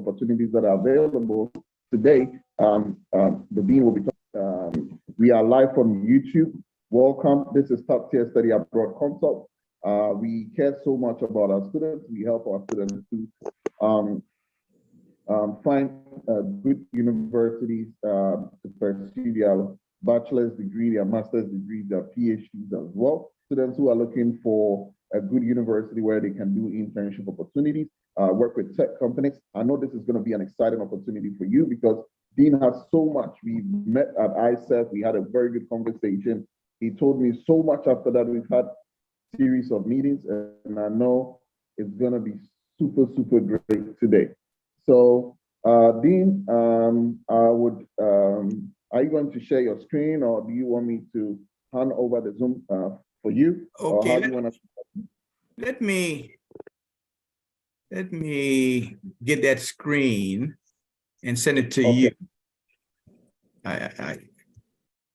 opportunities that are available today. The Dean will be talking. We are live from YouTube. Welcome. This is Top Tier Study Abroad Consult. We care so much about our students. We help our students to find good universities to pursue their bachelor's degree, their master's degree, their PhDs as well. Students who are looking for a good university where they can do internship opportunities, work with tech companies. I know this is going to be an exciting opportunity for you because Dean has so much. We met at ISEF. We had a very good conversation. He told me so much after that. We've had a series of meetings, and I know it's going to be super, super great today. So, Dean, are you going to share your screen, or do you want me to hand over the Zoom for you? Okay. Or how do you want to... Let me get that screen and send it to you.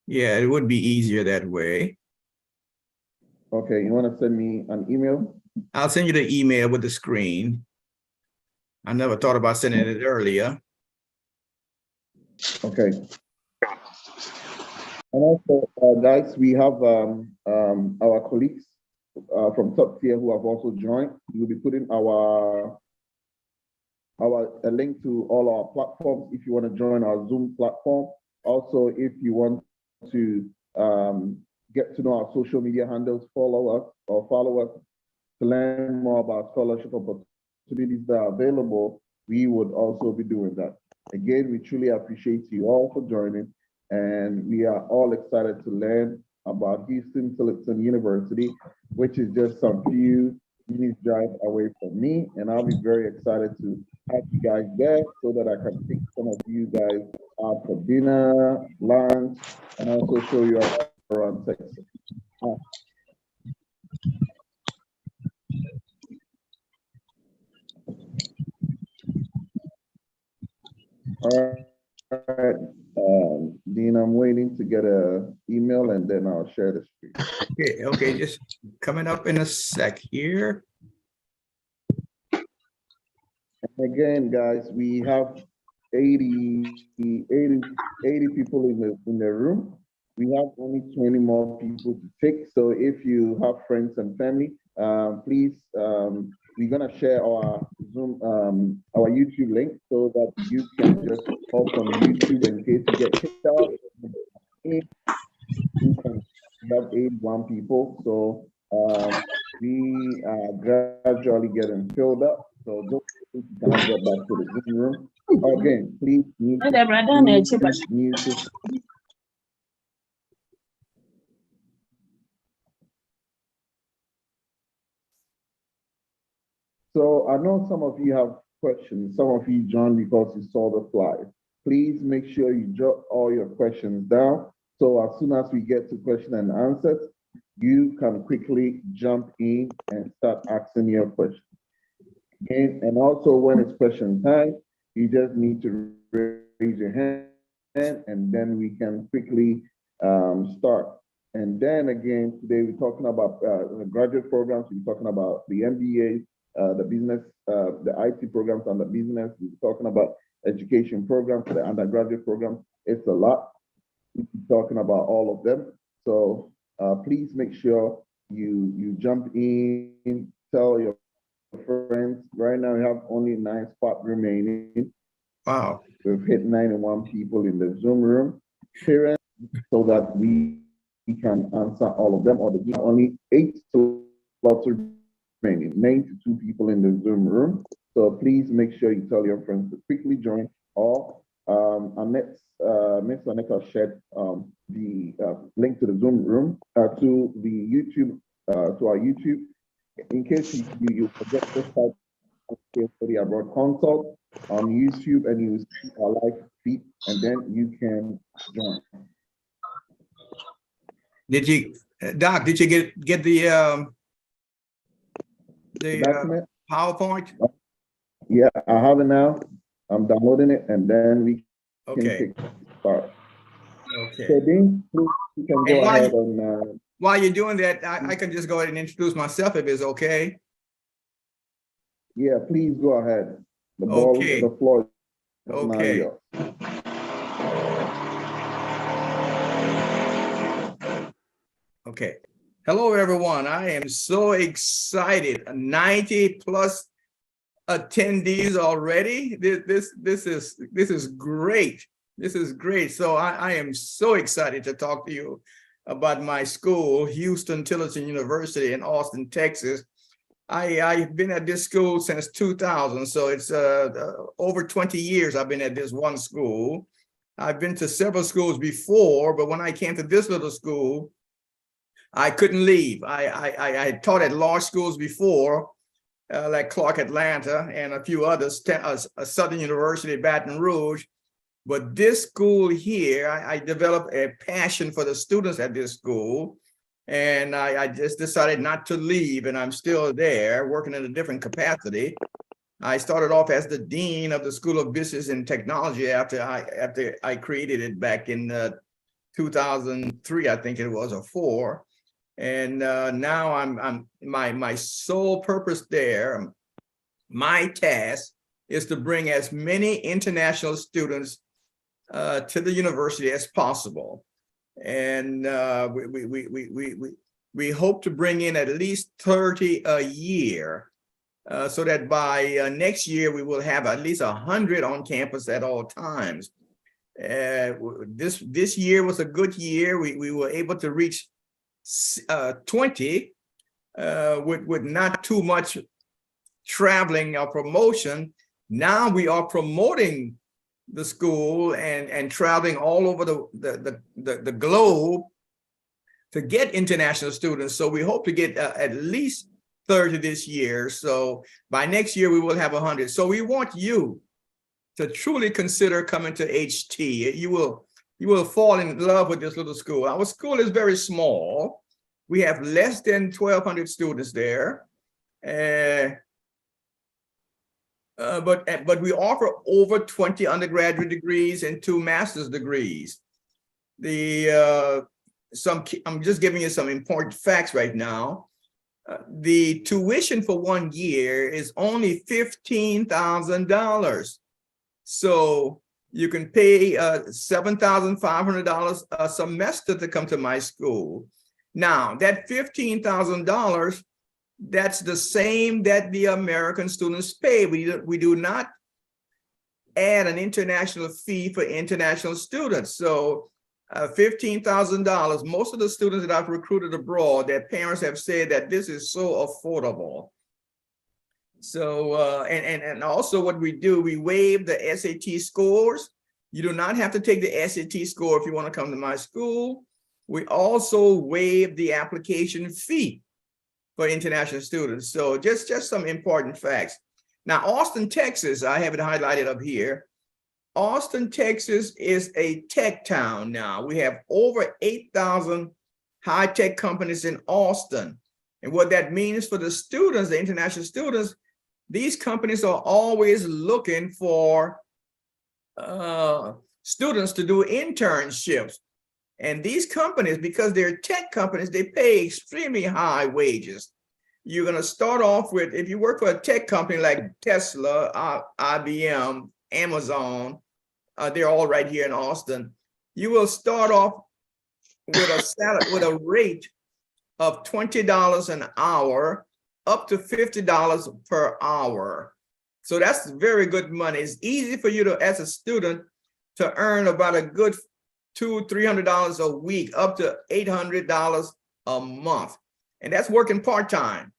Yeah, it would be easier that way. Okay, you want to send me an email? I'll send you the email with the screen. I never thought about sending it earlier. Okay. And also, guys, we have our colleagues from Top Tier who have also joined. We will be putting a link to all our platforms if you want to join our Zoom platform. Also, if you want to get to know our social media handles, follow us to learn more about scholarship opportunities that are available, we would also be doing that. Again, we truly appreciate you all for joining, and we are all excited to learn about Huston Tillotson University, which is just some few minutes drive away from me, and I'll be very excited to have you guys there so that I can take some of you guys out for dinner, lunch, and also show you around Texas. All right, Dean, I'm waiting to get an email and then I'll share the screen. Okay, just coming up in a sec here. And again, guys, we have 80 people in the room. We have only 20 more people to take. So if you have friends and family, please, we're gonna share our Zoom, our YouTube link so that you can just hop on YouTube in case you get kicked out. We have 81 people, so we are gradually getting filled up. So don't can I get back to the Zoom room again? Please mute. So I know some of you have questions. Some of you joined because you saw the slide. Please make sure you jot all your questions down. So as soon as we get to question and answers, you can quickly jump in and start asking your questions. And also when it's question time, you just need to raise your hand and then we can quickly start. And then again, today we're talking about the graduate programs, we're talking about the MBA, the business, the IT programs and the business. We're talking about education programs, the undergraduate programs. It's a lot. We're talking about all of them. So please make sure you jump in, tell your friends. Right now we have only 9 spots remaining. Wow. We've hit 91 people in the Zoom room. Parents, so that we can answer all of them, or the only 8 slots remaining, 92 people in the Zoom room. So please make sure you tell your friends to quickly join. Or Miss Aneka shared the link to the Zoom room to the YouTube, to our YouTube. In case you forget this type of Study Abroad Consult on YouTube and you see our live feed, and then you can join. Did you, Doc? Did you get the document? PowerPoint? Yeah, I have it now. I'm downloading it, and then we can start. Okay. So then you can go ahead and. While you're doing that, I can just go ahead and introduce myself if it's okay. Yeah, please go ahead. Okay. The floor is now Okay. yours. Okay. Hello, everyone. I am so excited. 90 plus attendees already. This is great. This is great. So I am so excited to talk to you about my school, Huston Tillotson University in Austin, Texas. I've been at this school since 2000, so it's over 20 years I've been at this one school. I've been to several schools before, but when I came to this little school, I couldn't leave. I taught at law schools before, like Clark Atlanta and a few others, Southern University, Baton Rouge. But this school here, I developed a passion for the students at this school. And I just decided not to leave, and I'm still there working in a different capacity. I started off as the dean of the School of Business and Technology after I created it back in 2003, I think it was, or 4. And now I'm my sole purpose there. My task is to bring as many international students to the university as possible. And we hope to bring in at least 30 a year, so that by next year we will have at least 100 on campus at all times. This year was a good year. We were able to reach 20 with not too much traveling or promotion. Now we are promoting the school and traveling all over the globe to get international students. So we hope to get at least 30 this year. So by next year, we will have 100. So we want you to truly consider coming to HT. You will fall in love with this little school. Our school is very small. We have less than 1,200 students there. But we offer over 20 undergraduate degrees and 2 master's degrees. I'm just giving you some important facts right now. The tuition for 1 year is only $15,000. So you can pay $7,500 a semester to come to my school. Now, that $15,000, that's the same that the American students pay. We do not add an international fee for international students. So $15,000, most of the students that I've recruited abroad, their parents have said that this is so affordable. So, and also what we do, we waive the SAT scores. You do not have to take the SAT score if you want to come to my school. We also waive the application fee for international students. So just some important facts. Now, Austin, Texas, I have it highlighted up here. Austin, Texas is a tech town now. We have over 8,000 high-tech companies in Austin. And what that means for the students, the international students, these companies are always looking for students to do internships. And these companies, because they're tech companies, they pay extremely high wages. You're going to start off with, if you work for a tech company like Tesla, IBM, Amazon, they're all right here in Austin. You will start off with a rate of $20 an hour, up to $50 per hour. So that's very good money. It's easy for you to, as a student, to earn about a good $200-300 a week, up to $800 a month. And that's working part-time.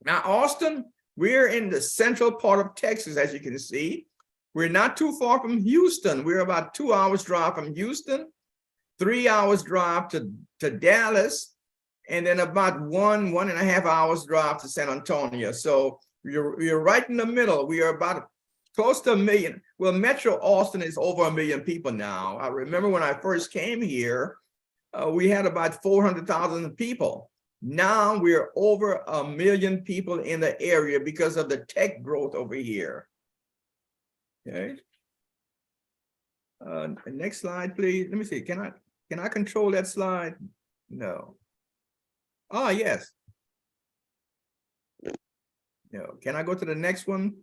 Now, Austin, we're in the central part of Texas, as you can see. We're not too far from Houston. We're about 2 hours drive from Houston, 3 hours drive to Dallas, and then about 1.5 hours drive to San Antonio. So you're right in the middle. We are about close to 1 million. Well, Metro Austin is over 1 million people now. I remember when I first came here, we had about 400,000 people. Now we're over 1 million people in the area because of the tech growth over here. Okay. Next slide, please. Let me see. Can I control that slide? No. Oh, yes. No. Can I go to the next one?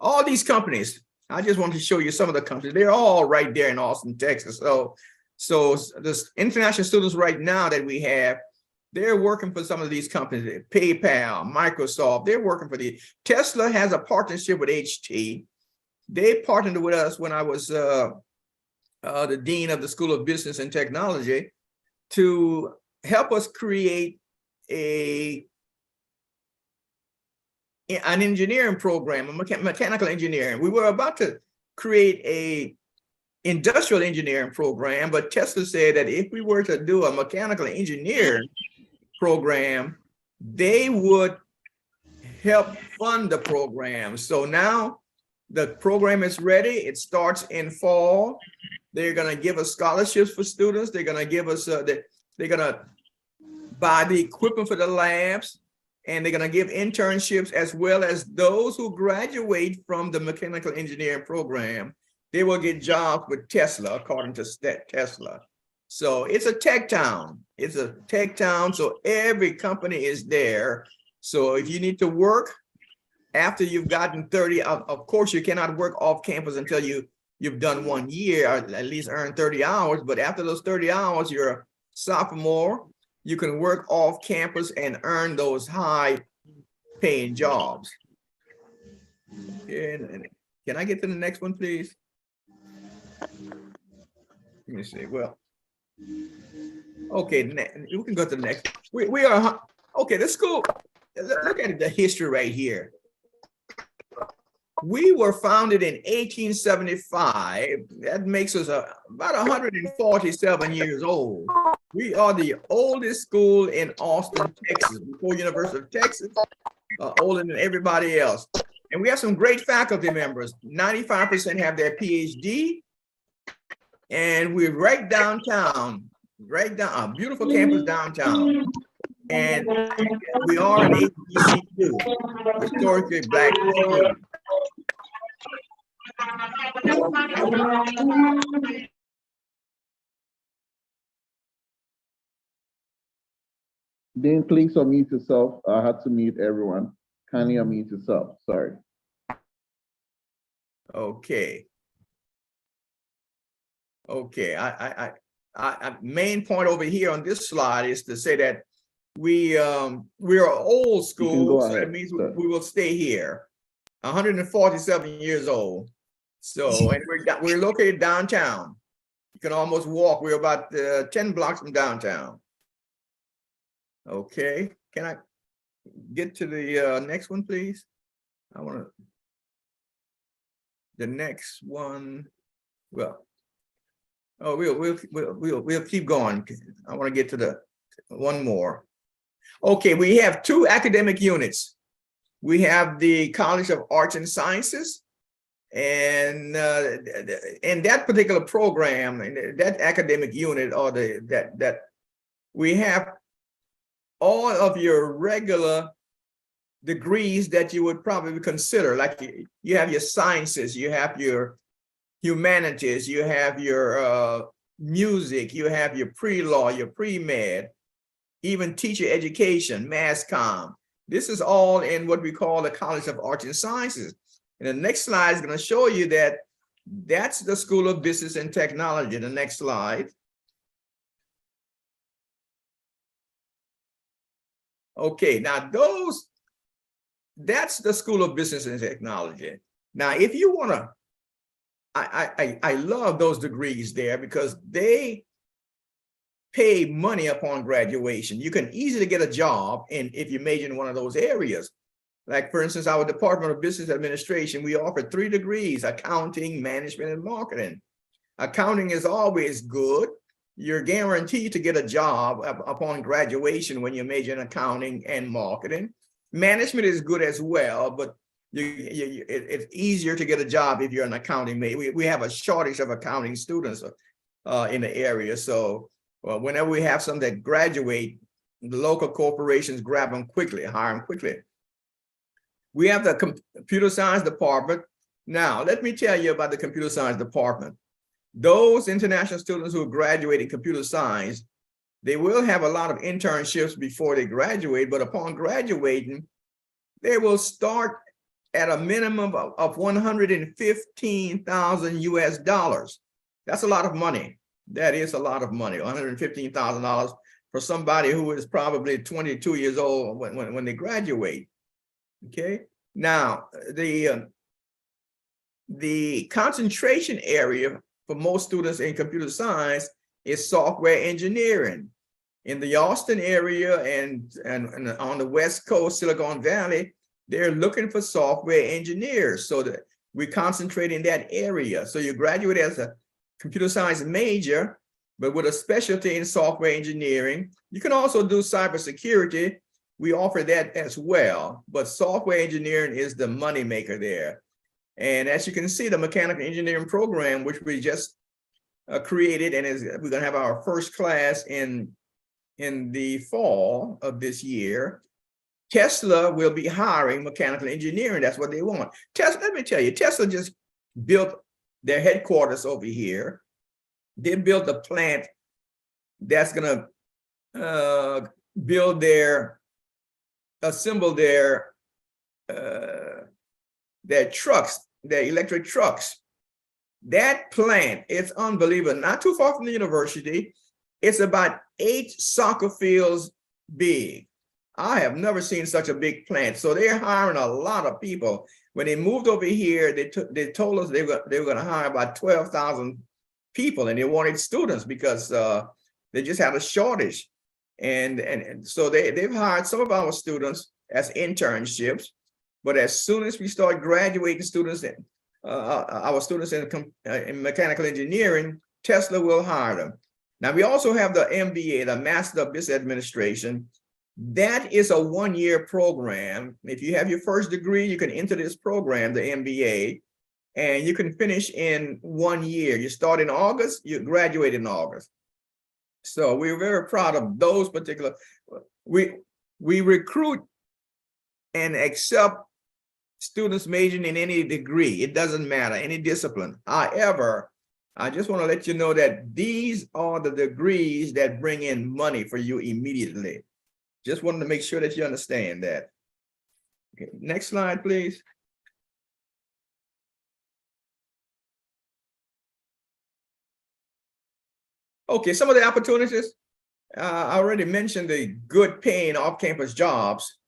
all these companies. I just want to show you some of the companies. They're all right there in Austin, Texas. So the international students right now that we have, they're working for some of these companies, PayPal, Microsoft, they're working for the Tesla has a partnership with HT. They partnered with us when I was the dean of the School of Business and Technology to help us create an engineering program, a mechanical engineering. We were about to create a industrial engineering program, but Tesla said that if we were to do a mechanical engineering program, they would help fund the program. So now the program is ready. It starts in fall. They're going to give us scholarships for students. They're going to give us, they're going to buy the equipment for the labs, and they're going to give internships, as well as those who graduate from the mechanical engineering program. They will get jobs with Tesla, according to Tesla. So it's a tech town. It's a tech town. So every company is there. So if you need to work after you've gotten 30, of course, you cannot work off campus until you've done 1 year, or at least earn 30 hours. But after those 30 hours, you're a sophomore. You can work off campus and earn those high paying jobs. And can I get to the next one, please? Let me see. Well, okay, we can go to the next. We are, okay, let's go. Look at the history right here. We were founded in 1875. That makes us about 147 years old. We are the oldest school in Austin, Texas, before University of Texas, older than everybody else. And we have some great faculty members. 95% have their PhD. And we're right downtown, a beautiful campus downtown. And we are an HBCU, historically Black school. Dean, please unmute yourself. I had to mute everyone. Kindly unmute yourself. Sorry. Okay. Okay. Main point over here on this slide is to say that we are old school, so that means we will stay here. 147 years old. So, and we're located downtown. You can almost walk. We're about 10 blocks from downtown. Okay, can I get to the next one, please? I want to. The next one. Well, oh, we'll keep going. I want to get to the one more. Okay, we have 2 academic units. We have the College of Arts and Sciences, and in that particular program, in that academic unit, or that we have all of your regular degrees that you would probably consider. Like you have your sciences, you have your humanities, you have your music, you have your pre-law, your pre-med, even teacher education, mass comm. This is all in what we call the College of Arts and Sciences. And the next slide is going to show you that that's the School of Business and Technology. The next slide. Okay, now that's the School of Business and Technology. Now, if you want to, I love those degrees there because they pay money upon graduation. You can easily get a job if you major in one of those areas. Like, for instance, our Department of Business Administration, we offer 3 degrees: accounting, management, and marketing. Accounting is always good. You're guaranteed to get a job upon graduation when you major in accounting and marketing. Management is good as well, but it's easier to get a job if you're an accounting major. We have a shortage of accounting students in the area. So whenever we have some that graduate, the local corporations grab them quickly, hire them quickly. We have the computer science department. Now, let me tell you about the computer science department. Those international students who graduate in computer science, they will have a lot of internships before they graduate, but upon graduating, they will start at a minimum of 115,000 US dollars. That's a lot of money. That is a lot of money, $115,000 for somebody who is probably 22 years old when they graduate. Okay. Now, the concentration area for most students in computer science is software engineering. In the Austin area and on the West Coast, Silicon Valley, they're looking for software engineers. So that we concentrate in that area. So you graduate as a computer science major, but with a specialty in software engineering. You can also do cybersecurity. We offer that as well, but software engineering is the moneymaker there. And as you can see, the mechanical engineering program, which we just created, and we're going to have our first class in the fall of this year. Tesla will be hiring mechanical engineering. That's what they want. Tesla, let me tell you, Tesla just built their headquarters over here. They built a plant that's going to assemble their trucks, their electric trucks. That plant, it's unbelievable. Not too far from the university. It's about 8 soccer fields big. I have never seen such a big plant. So they're hiring a lot of people. When they moved over here, they told us they were going to hire about 12,000 people, and they wanted students because they just had a shortage. And so they've hired some of our students as internships. But as soon as we start graduating students, our students in mechanical engineering, Tesla will hire them. Now, we also have the MBA, the Master of Business Administration. That is a one-year program. If you have your first degree, you can enter this program, the MBA, and you can finish in 1 year. You start in August, you graduate in August. So we're very proud of those particular. We recruit and accept students majoring in any degree. It doesn't matter, any discipline. However, I just want to let you know that these are the degrees that bring in money for you immediately. Just wanted to make sure that you understand that. Okay, next slide, please. Okay, some of the opportunities. I already mentioned the good paying off-campus jobs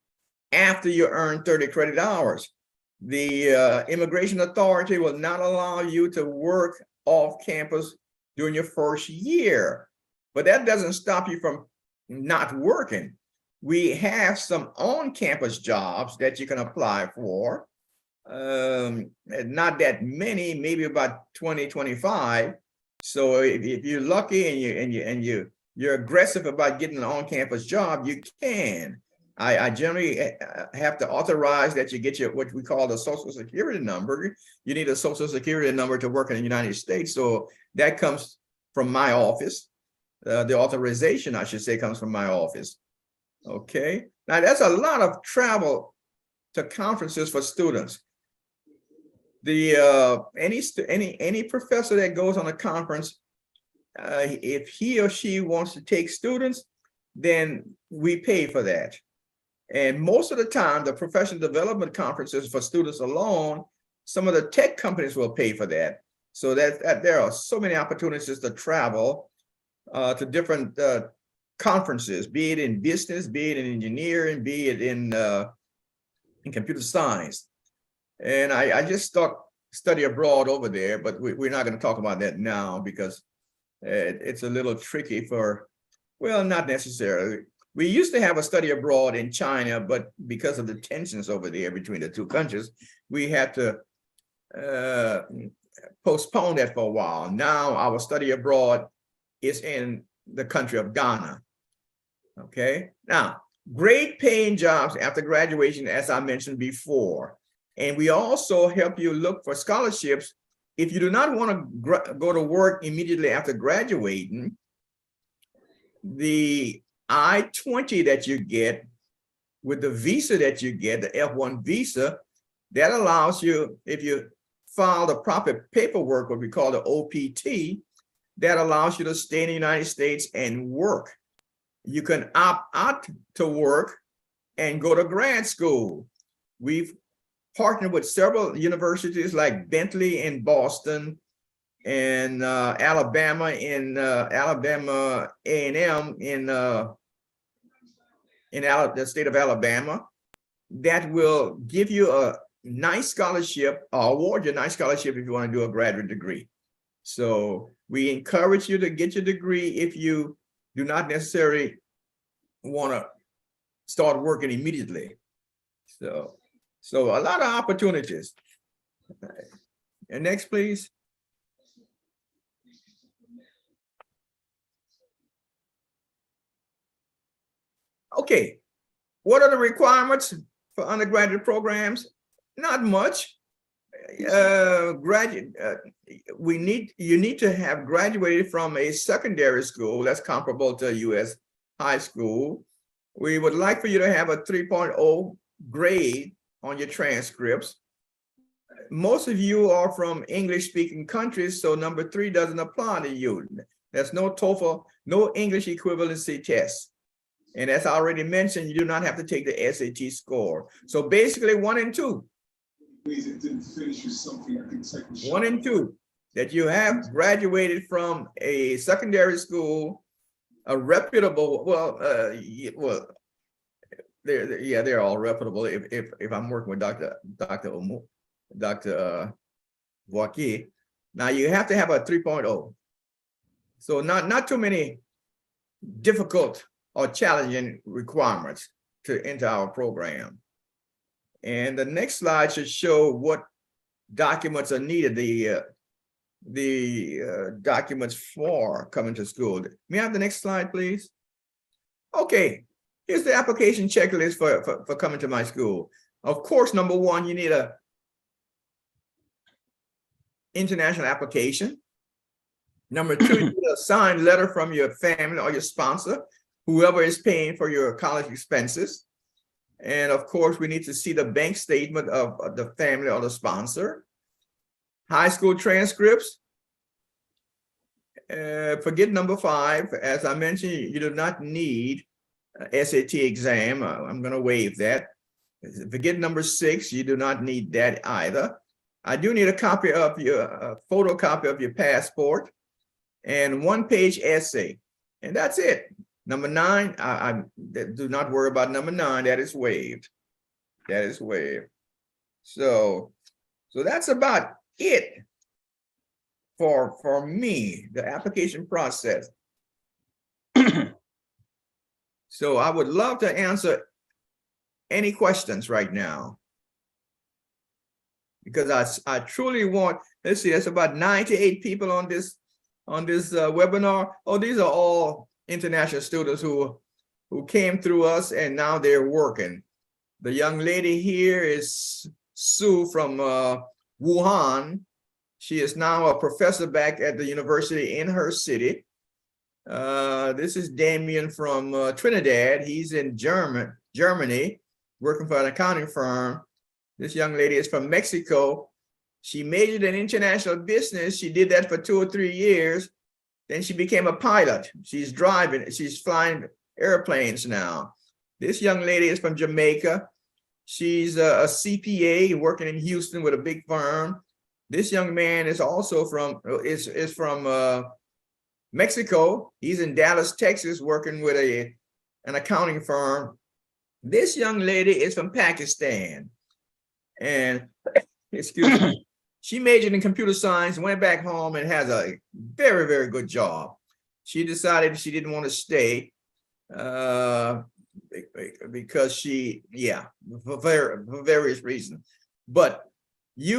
after you earn 30 credit hours. The immigration authority will not allow you to work off campus during your first year, but that doesn't stop you from not working. We have some on-campus jobs that you can apply for. Not that many, maybe about 20, 25. So if you're lucky and you're aggressive about getting an on-campus job, you can. I generally have to authorize that you get your what we call the Social Security number. You need a Social Security number to work in the United States. So that comes from my office. The authorization, I should say, comes from my office. Okay. Now that's a lot of travel to conferences for students. The any professor that goes on a conference, if he or she wants to take students, then we pay for that. And most of the time, the professional development conferences for students alone, some of the tech companies will pay for that. So that there are so many opportunities to travel to different conferences, be it in business, be it in engineering, be it in computer science. And I just study abroad over there, but we're not going to talk about that now because it's a little tricky for, well, not necessarily. We used to have a study abroad in China, but because of the tensions over there between the two countries, we had to postpone that for a while. Now our study abroad is in the country of Ghana. Okay. Now, great paying jobs after graduation, as I mentioned before. And we also help you look for scholarships. If you do not want to go to work immediately after graduating, the I-20 that you get with the visa that you get, the F1 visa, that allows you, if you file the proper paperwork, what we call the OPT, that allows you to stay in the United States and work. You can opt out to work and go to grad school. We've partnered with several universities like Bentley in Boston and Alabama in Alabama A&M in the state of Alabama, that will give you a nice scholarship or award you a nice scholarship if you want to do a graduate degree. So we encourage you to get your degree if you do not necessarily want to start working immediately. So a lot of opportunities. And next, please. Okay, what are the requirements for undergraduate programs? Not much. You need to have graduated from a secondary school that's comparable to a U.S. high school. We would like for you to have a 3.0 grade on your transcripts. Most of you are from English-speaking countries, so number 3 doesn't apply to you. There's no TOEFL, no English equivalency test. And as I already mentioned, you do not have to take the SAT score. So basically 1 and 2. Please, it didn't finish with something I can take a shot. 1 and 2, that you have graduated from a secondary school, a reputable, they're all reputable. If I'm working with Dr. Voici. Now you have to have a 3.0. So not too many difficult or challenging requirements to enter our program. And the next slide should show what documents are needed, the documents for coming to school. May I have the next slide, please? Okay, here's the application checklist for coming to my school. Of course, number 1, you need a international application. Number 2, you need a signed letter from your family or your sponsor, whoever is paying for your college expenses. And of course, we need to see the bank statement of the family or the sponsor. High school transcripts. Forget number 5. As I mentioned, you do not need an SAT exam. I'm going to waive that. Forget number 6. You do not need that either. I do need a copy of your photocopy of your passport and 1-page essay. And that's it. Number 9, I do not worry about number 9. That is waived. That is waived. So that's about it for me, the application process. So I would love to answer any questions right now, because I truly want. Let's see, that's about 98 people on this webinar. Oh, these are all international students who came through us and now they're working. The young lady here is Sue from Wuhan. She is now a professor back at the university in her city. This is Damien from Trinidad. He's in Germany, working for an accounting firm. This young lady is from Mexico. She majored in international business. She did that for 2 or 3 years. Then she became a pilot. She's flying airplanes now. This young lady is from Jamaica. She's a CPA working in Huston with a big firm. This young man is also from Mexico. He's in Dallas, Texas, working with an accounting firm. This young lady is from Pakistan. And excuse me. She majored in computer science, went back home, and has a very, very good job. She decided she didn't want to stay because for various reasons. But we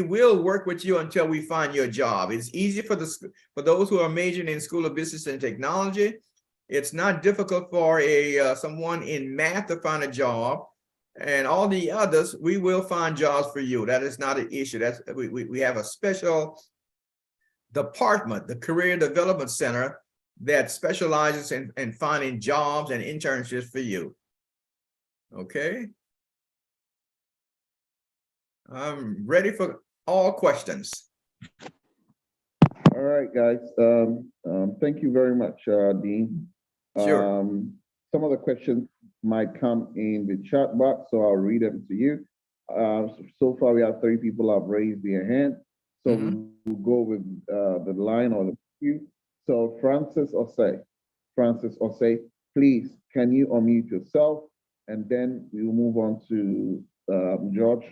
will work with you until we find you a job. It's easy for those who are majoring in School of Business and Technology. It's not difficult for someone in math to find a job. And all the others, we will find jobs for you. That is not an issue. We have a special department, the Career Development Center, that specializes in finding jobs and internships for you. Okay. I'm ready for all questions. All right, guys. Thank you very much, Dean. Sure. Some of the questions might come in the chat box, so I'll read them to you. So far, we have 3 people have raised their hand. So Mhm. we'll go with the line or the queue. So Francis Osei, please, can you unmute yourself? And then we will move on to George.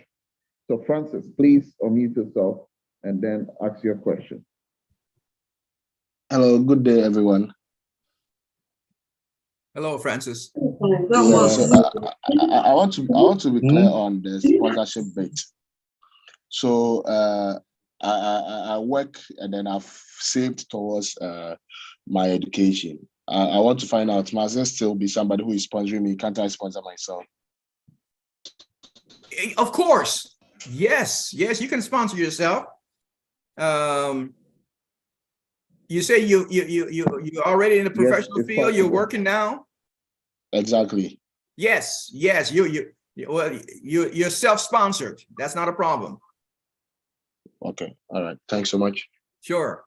So Francis, please unmute yourself and then ask your question. Hello, good day, everyone. Hello, Francis. Yeah, so I want to be clear on the sponsorship bit. So I work and then I've saved towards my education. I want to find out, must there still be somebody who is sponsoring me? Can't I sponsor myself? Of course. Yes, you can sponsor yourself. You say you're already in the professional it's field. You're possible. working now. Exactly. Yes, you're self-sponsored. That's not a problem. Okay. All right. Thanks so much. Sure.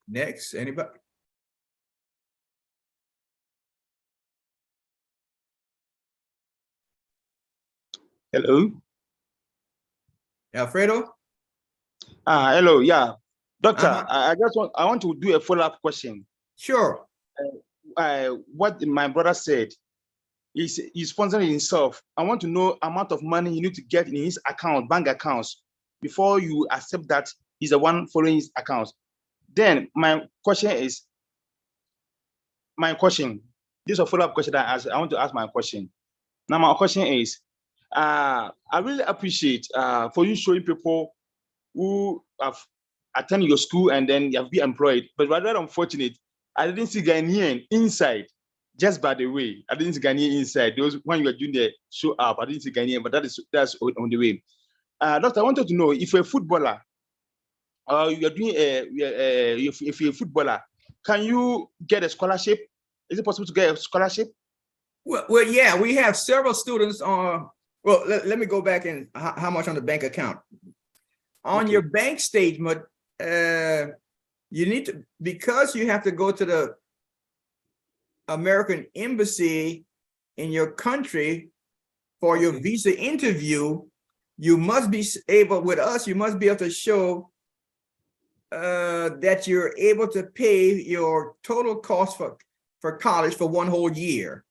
Next, anybody? Hello. Alfredo? Hello. Yeah, doctor. Uh-huh. I want to do a follow-up question. Sure. What my brother said is he's sponsoring himself. I want to know amount of money you need to get in his account, bank accounts, before you accept that he's the one following his accounts. Then my question. This is a follow-up question that I want to ask my question. Now my question is, I really appreciate for you showing people who have attended your school and then you have been employed, but rather unfortunate, I didn't see Ghanaian inside. Just by the way, I didn't see Ghanaian inside. Those when you were doing the show up, I didn't see Ghanaian, but that's on the way. Doctor, I wanted to know if you're a footballer, or you're doing if you're a footballer, can you get a scholarship? Is it possible to get a scholarship? Well, yeah, we have several students on. Well, let me go back and how much on the bank account. On your bank statement, you need to, because you have to go to the American embassy in your country for your visa interview, you must be able, with us, you must be able to show that you're able to pay your total cost for college for 1 whole year.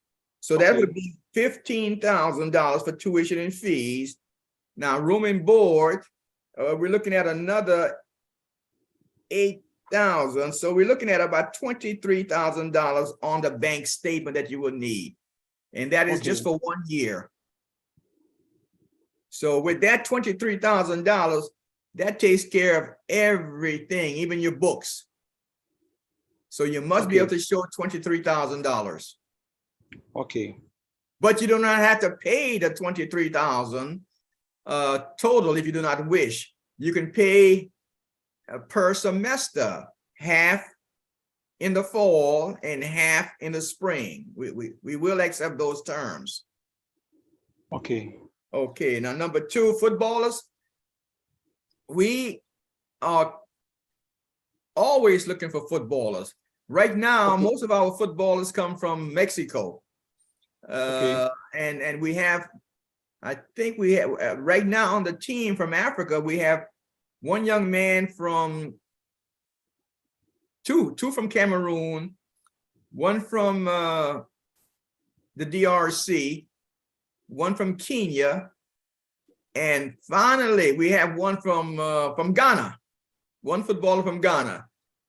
So that would be $15,000 for tuition and fees. Now, room and board, we're looking at another $8,000. So we're looking at about $23,000 on the bank statement that you will need. And that is just for 1 year. So with that $23,000, that takes care of everything, even your books. So you must be able to show $23,000. Okay. But you do not have to pay the $23,000 total if you do not wish. You can pay per semester, half in the fall and half in the spring. We will accept those terms. Okay. Okay, now number 2, footballers. We are always looking for footballers. Right now, most of our footballers come from Mexico. And we have, I think we have, right now on the team from Africa, we have one young man from, two from Cameroon, one from the DRC, one from Kenya, and finally we have one from Ghana, one footballer from Ghana.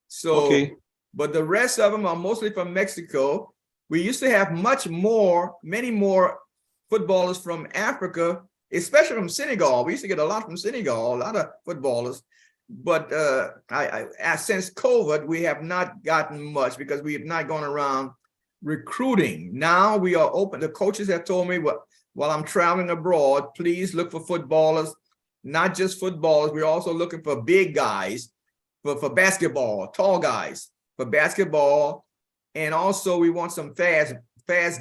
So, but the rest of them are mostly from Mexico. We used to have many more footballers from Africa, especially from Senegal. We used to get a lot from Senegal, a lot of footballers. But since COVID, we have not gotten much because we have not gone around recruiting. Now we are open. The coaches have told me, while I'm traveling abroad, please look for footballers, not just footballers. We're also looking for big guys, for basketball, tall guys, for basketball. And also we want some fast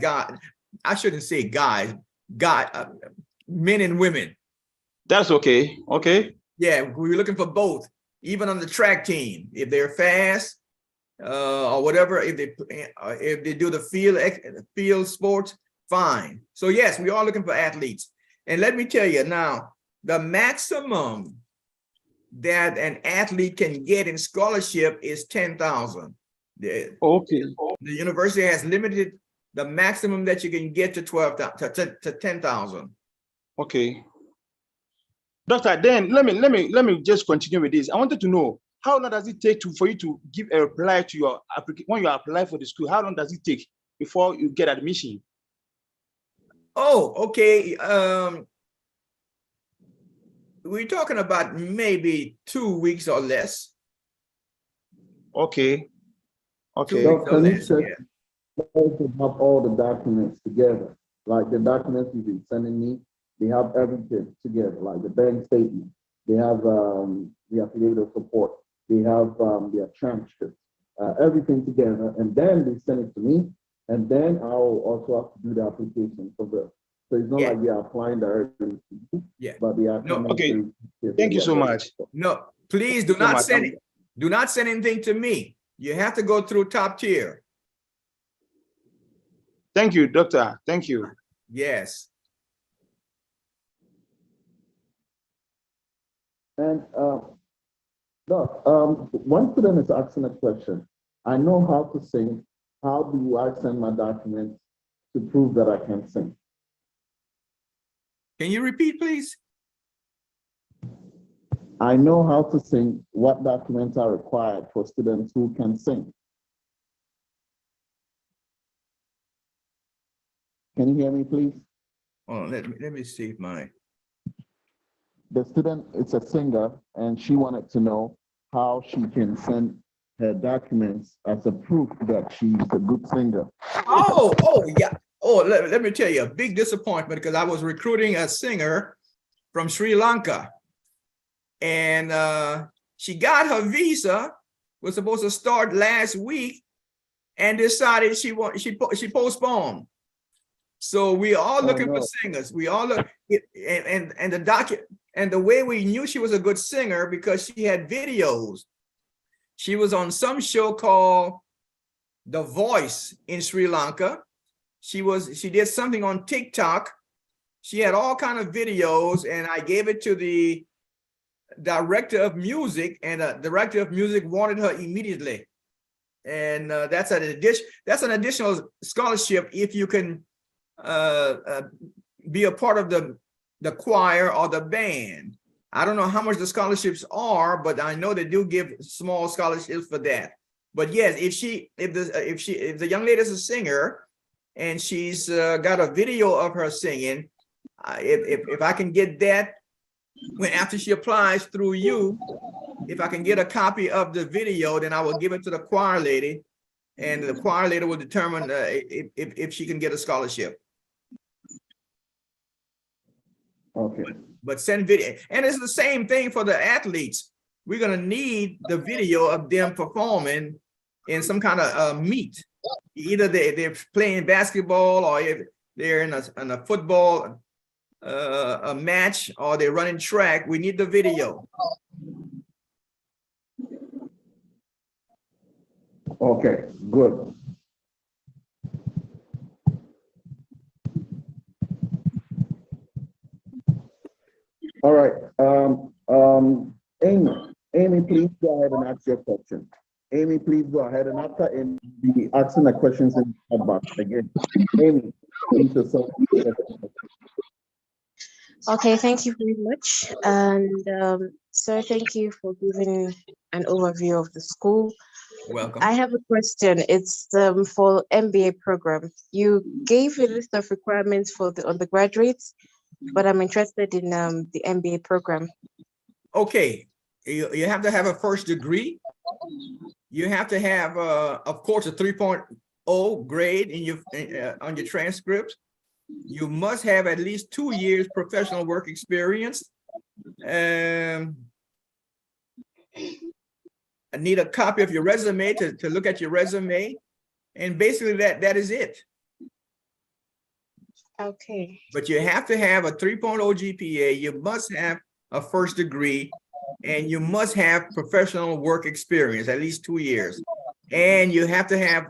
guys. I shouldn't say guys, men and women. That's okay. Okay. Yeah, we're looking for both. even on the track team, if they're fast or whatever, if they do the field sports, fine. So yes, we are looking for athletes. And let me tell you now, the maximum that an athlete can get in scholarship is 10,000. Okay. The university has limited the maximum that you can get to 12,000 to 10,000. Okay. Doctor, then let me just continue with this. I wanted to know, how long does it take for you to give a reply to your application when you apply for the school? How long does it take before you get admission? Oh, okay. We're talking about maybe 2 weeks or less. Okay. Okay. 2 weeks or Can you less, check yeah. to have all the documents together? Like the documents you've been sending me, they have everything together, like the bank statement. They have the affidavit of support. They have their transcript, everything together, and then they send it to me, and then I'll also have to do the application for the. So it's not Yeah. like they are applying directly to you, Yeah. but they are No, coming okay. to. Thank you so much. No, please do So not much. send it. Do not send anything to me. You have to go through top tier. Thank you, doctor. Thank you. Yes. And Doc, one student is asking a question. I know how to sing. How do I send my documents to prove that I can sing? Can you repeat, please? I know how to sing. What documents are required for students who can sing? Can you hear me, please? Oh, let me see if my. The student is a singer, and she wanted to know how she can send her documents as a proof that she's a good singer. Oh, yeah. Oh, let me tell you, a big disappointment because I was recruiting a singer from Sri Lanka. And she got her visa, was supposed to start last week, and decided she postponed. So we are looking for singers. We all look, and the way we knew she was a good singer because she had videos. She was on some show called The Voice in Sri Lanka. She did something on TikTok. She had all kind of videos, and I gave it to the director of music, and the director of music wanted her immediately. And that's an additional scholarship if you can be a part of the choir or the band. I don't know how much the scholarships are, but I know they do give small scholarships for that. But yes, if the young lady is a singer and she's got a video of her singing, if I can get that after she applies through you, if I can get a copy of the video, then I will give it to the choir lady, and the choir lady will determine if she can get a scholarship. Okay. But send video, and it's the same thing for the athletes. We're gonna need the video of them performing in some kind of meet. Either they're playing basketball, or if they're in a football a match, or they're running track. We need the video. Okay, good. All right. Amy, please go ahead and ask your question. Amy, please go ahead, and after Amy, be asking the questions in the chat box again. Amy, please yourself. Okay, thank you very much. And sir, thank you for giving an overview of the school. Welcome. I have a question. It's for MBA program. You gave a list of requirements for the undergraduates, but I'm interested in the MBA program. Okay, you have to have a first degree. You have to have, of course, a 3.0 grade in your on your transcript. You must have at least 2 years professional work experience. I need a copy of your resume to look at your resume, and basically that is it. Okay. But you have to have a 3.0 GPA. You must have a first degree, and you must have professional work experience, at least 2 years. And you have to have,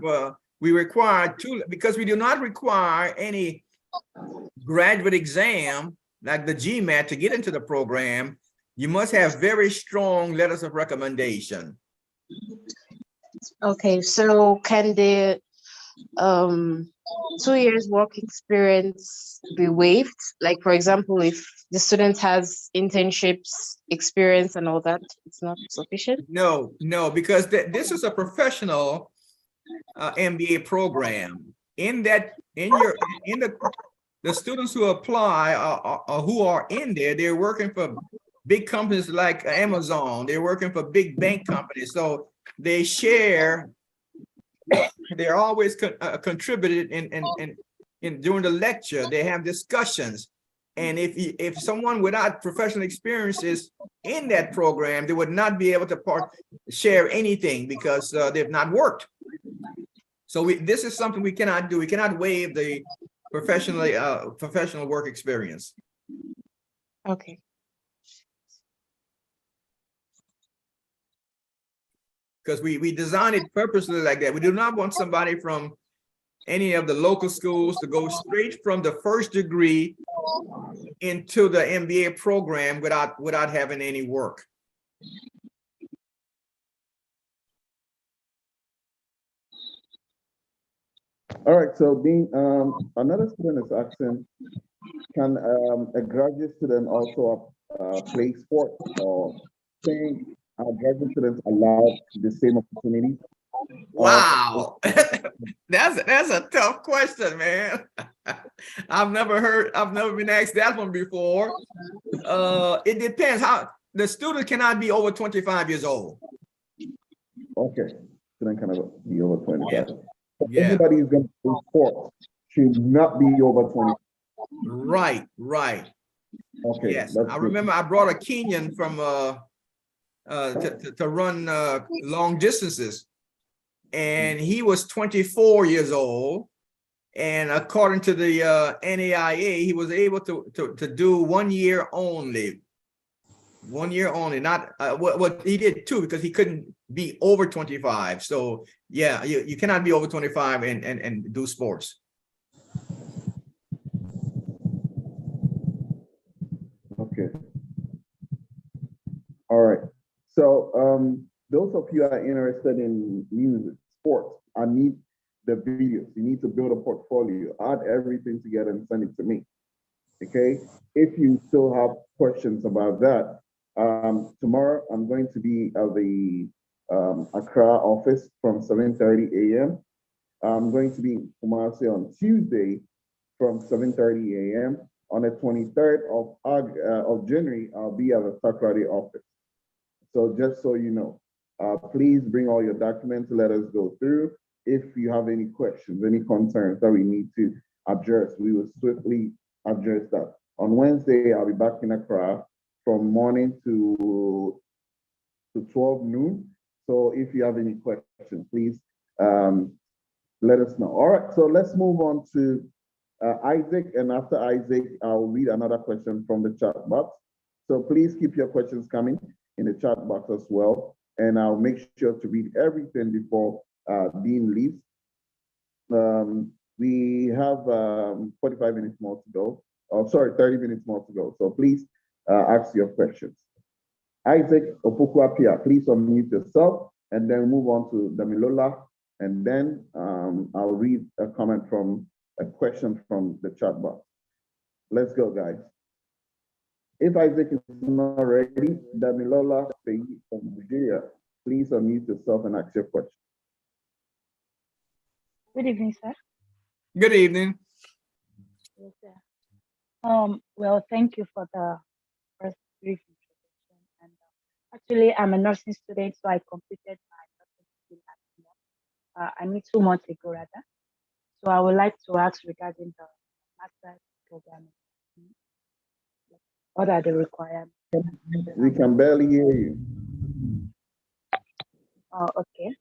we require two, because we do not require any graduate exam like the GMAT to get into the program. You must have very strong letters of recommendation. Okay, so can the 2 years work experience be waived? Like, for example, if the student has internships experience and all that, it's not sufficient? No, because this is a professional MBA program. The students who apply or who are in there, they're working for big companies like Amazon. They're working for big bank companies. So they share. They're always contributed in during the lecture. They have discussions, and if someone without professional experience is in that program, they would not be able to share anything because they've not worked. So this is something we cannot do. We cannot waive the professional work experience. Okay. Because we designed it purposely like that. We do not want somebody from any of the local schools to go straight from the first degree into the MBA program without having any work. All right, so being another student is asking, can a graduate student also play sports, or saying are graduate students allowed the same opportunity? Wow, that's a tough question, man. I've never been asked that one before. It depends. How the student cannot be over 25 years old. Okay, student cannot be over 25. Yeah. Everybody who's going to play sports should not be over 20. Right. Okay. Yes, I remember I brought a Kenyan from to run long distances, and he was 24 years old, and according to the NAIA, he was able to do 1 year only. 1 year only, not what he did too, because he couldn't be over 25. So yeah, you cannot be over 25 and do sports. Okay. All right. So those of you who are interested in music, sports, I need the videos. You need to build a portfolio, add everything together and send it to me. Okay. If you still have questions about that, tomorrow I'm going to be at the Accra office from 7:30 a.m. I'm going to be in Kumasi on Tuesday from 7:30 a.m. On the 23rd of January, I'll be at the Takoradi office. So just so you know, please bring all your documents, let us go through. If you have any questions, any concerns that we need to address, we will swiftly address that. On Wednesday, I'll be back in Accra from morning to 12 noon. So if you have any questions, please let us know. All right, so let's move on to Isaac, and after Isaac, I'll read another question from the chat box. So please keep your questions coming in the chat box as well, and I'll make sure to read everything before Dean leaves. We have 45 minutes more to go. Oh, sorry, 30 minutes more to go. So please ask your questions. Isaac Opokuapia, please unmute yourself, and then move on to Damilola, and then I'll read a question from the chat box. Let's go, guys. If Isaac is not ready, Damilola from Nigeria, please unmute yourself and ask your question. Good evening, sir. Good evening. Yes, sir. Well, thank you for the first brief introduction. And actually, I'm a nursing student, so I completed my nursing degree last month. I mean 2 months ago, rather. So I would like to ask regarding the master's program. What are the requirements? We can barely hear you. Oh, okay.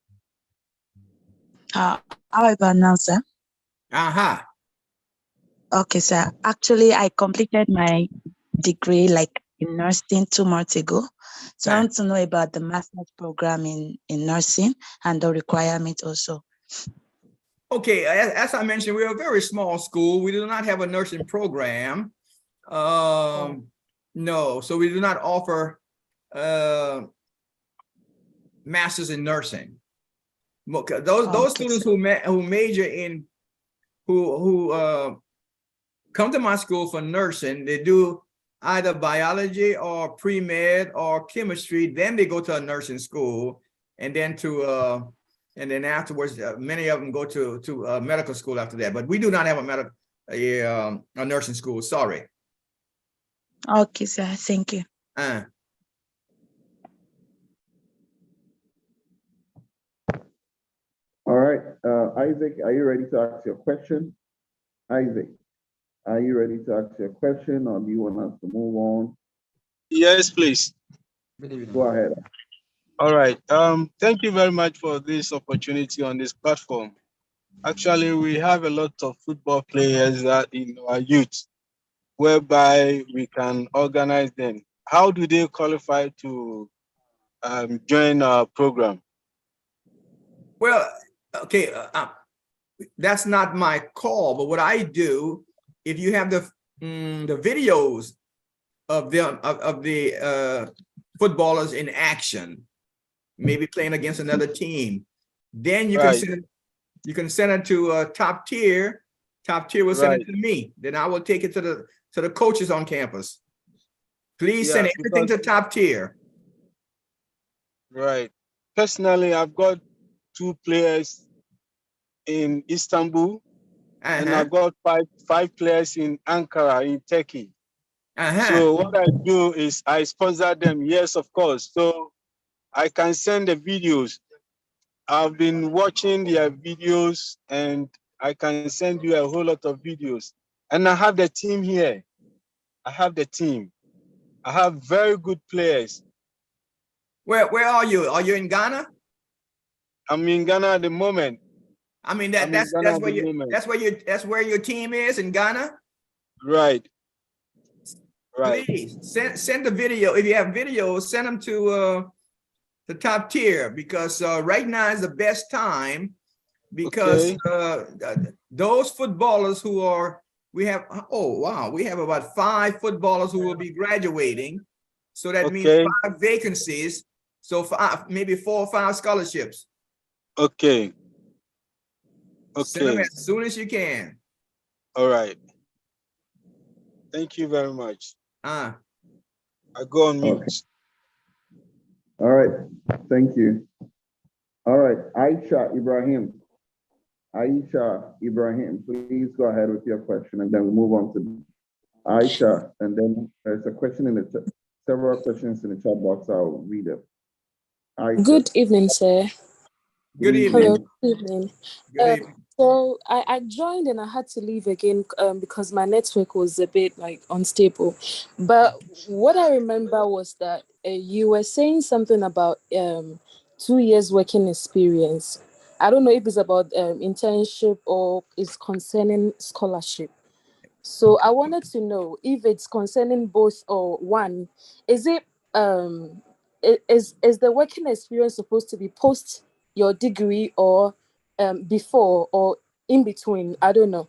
How about now, sir? Aha. Okay, sir. Actually, I completed my degree like in nursing 2 months ago. So I want to know about the master's program in nursing and the requirement also. Okay, as I mentioned, we're a very small school. We do not have a nursing program. No, so we do not offer masters in nursing. Those students who major in who come to my school for nursing, they do either biology or pre-med or chemistry, then they go to a nursing school, and then afterwards, many of them go to medical school after that. But we do not have a nursing school. Sorry. Okay, sir. Thank you. All right, Isaac, are you ready to ask your question? Isaac, are you ready to ask your question, or do you want us to move on? Yes, please. Go ahead. All right. Thank you very much for this opportunity on this platform. Actually, we have a lot of football players that in our youth, whereby we can organize them. How do they qualify to join our program? Well, okay, that's not my call, but what I do, if you have the videos of the footballers in action, maybe playing against another team, then you can send it to top tier. Top tier will send it to me. Then I will take it to the coaches on campus. Please send everything to top tier. Right. Personally, I've got 2 players in Istanbul, and I've got five players in Ankara in Turkey. So what I do is I sponsor them. Yes, of course. So I can send the videos. I've been watching their videos, and I can send you a whole lot of videos. And I have the team here. I have the team. I have very good players. Where are you? Are you in Ghana? I'm in Ghana at the moment. I mean that's where your team is, in Ghana. Right. Right. Please send the video. If you have videos, send them to the top tier, because right now is the best time, because those footballers who are, we have about 5 footballers who will be graduating. So that means 5 vacancies. So maybe 4 or 5 scholarships. Okay. Send them as soon as you can. All right. Thank you very much. I go on mute. Okay. All right. Thank you. All right. Aisha Ibrahim. Please go ahead with your question, and then we'll move on to Aisha. And then there's a question in the several questions in the chat box. I'll read them. Aisha. Good evening, sir. Good evening. Hello. Good evening. Good evening. So I joined and I had to leave again because my network was a bit unstable. But what I remember was that you were saying something about 2 years working experience. I don't know if it's about internship or it's concerning scholarship. So I wanted to know if it's concerning both or one. Is it is the working experience supposed to be post your degree or before or in between? I don't know.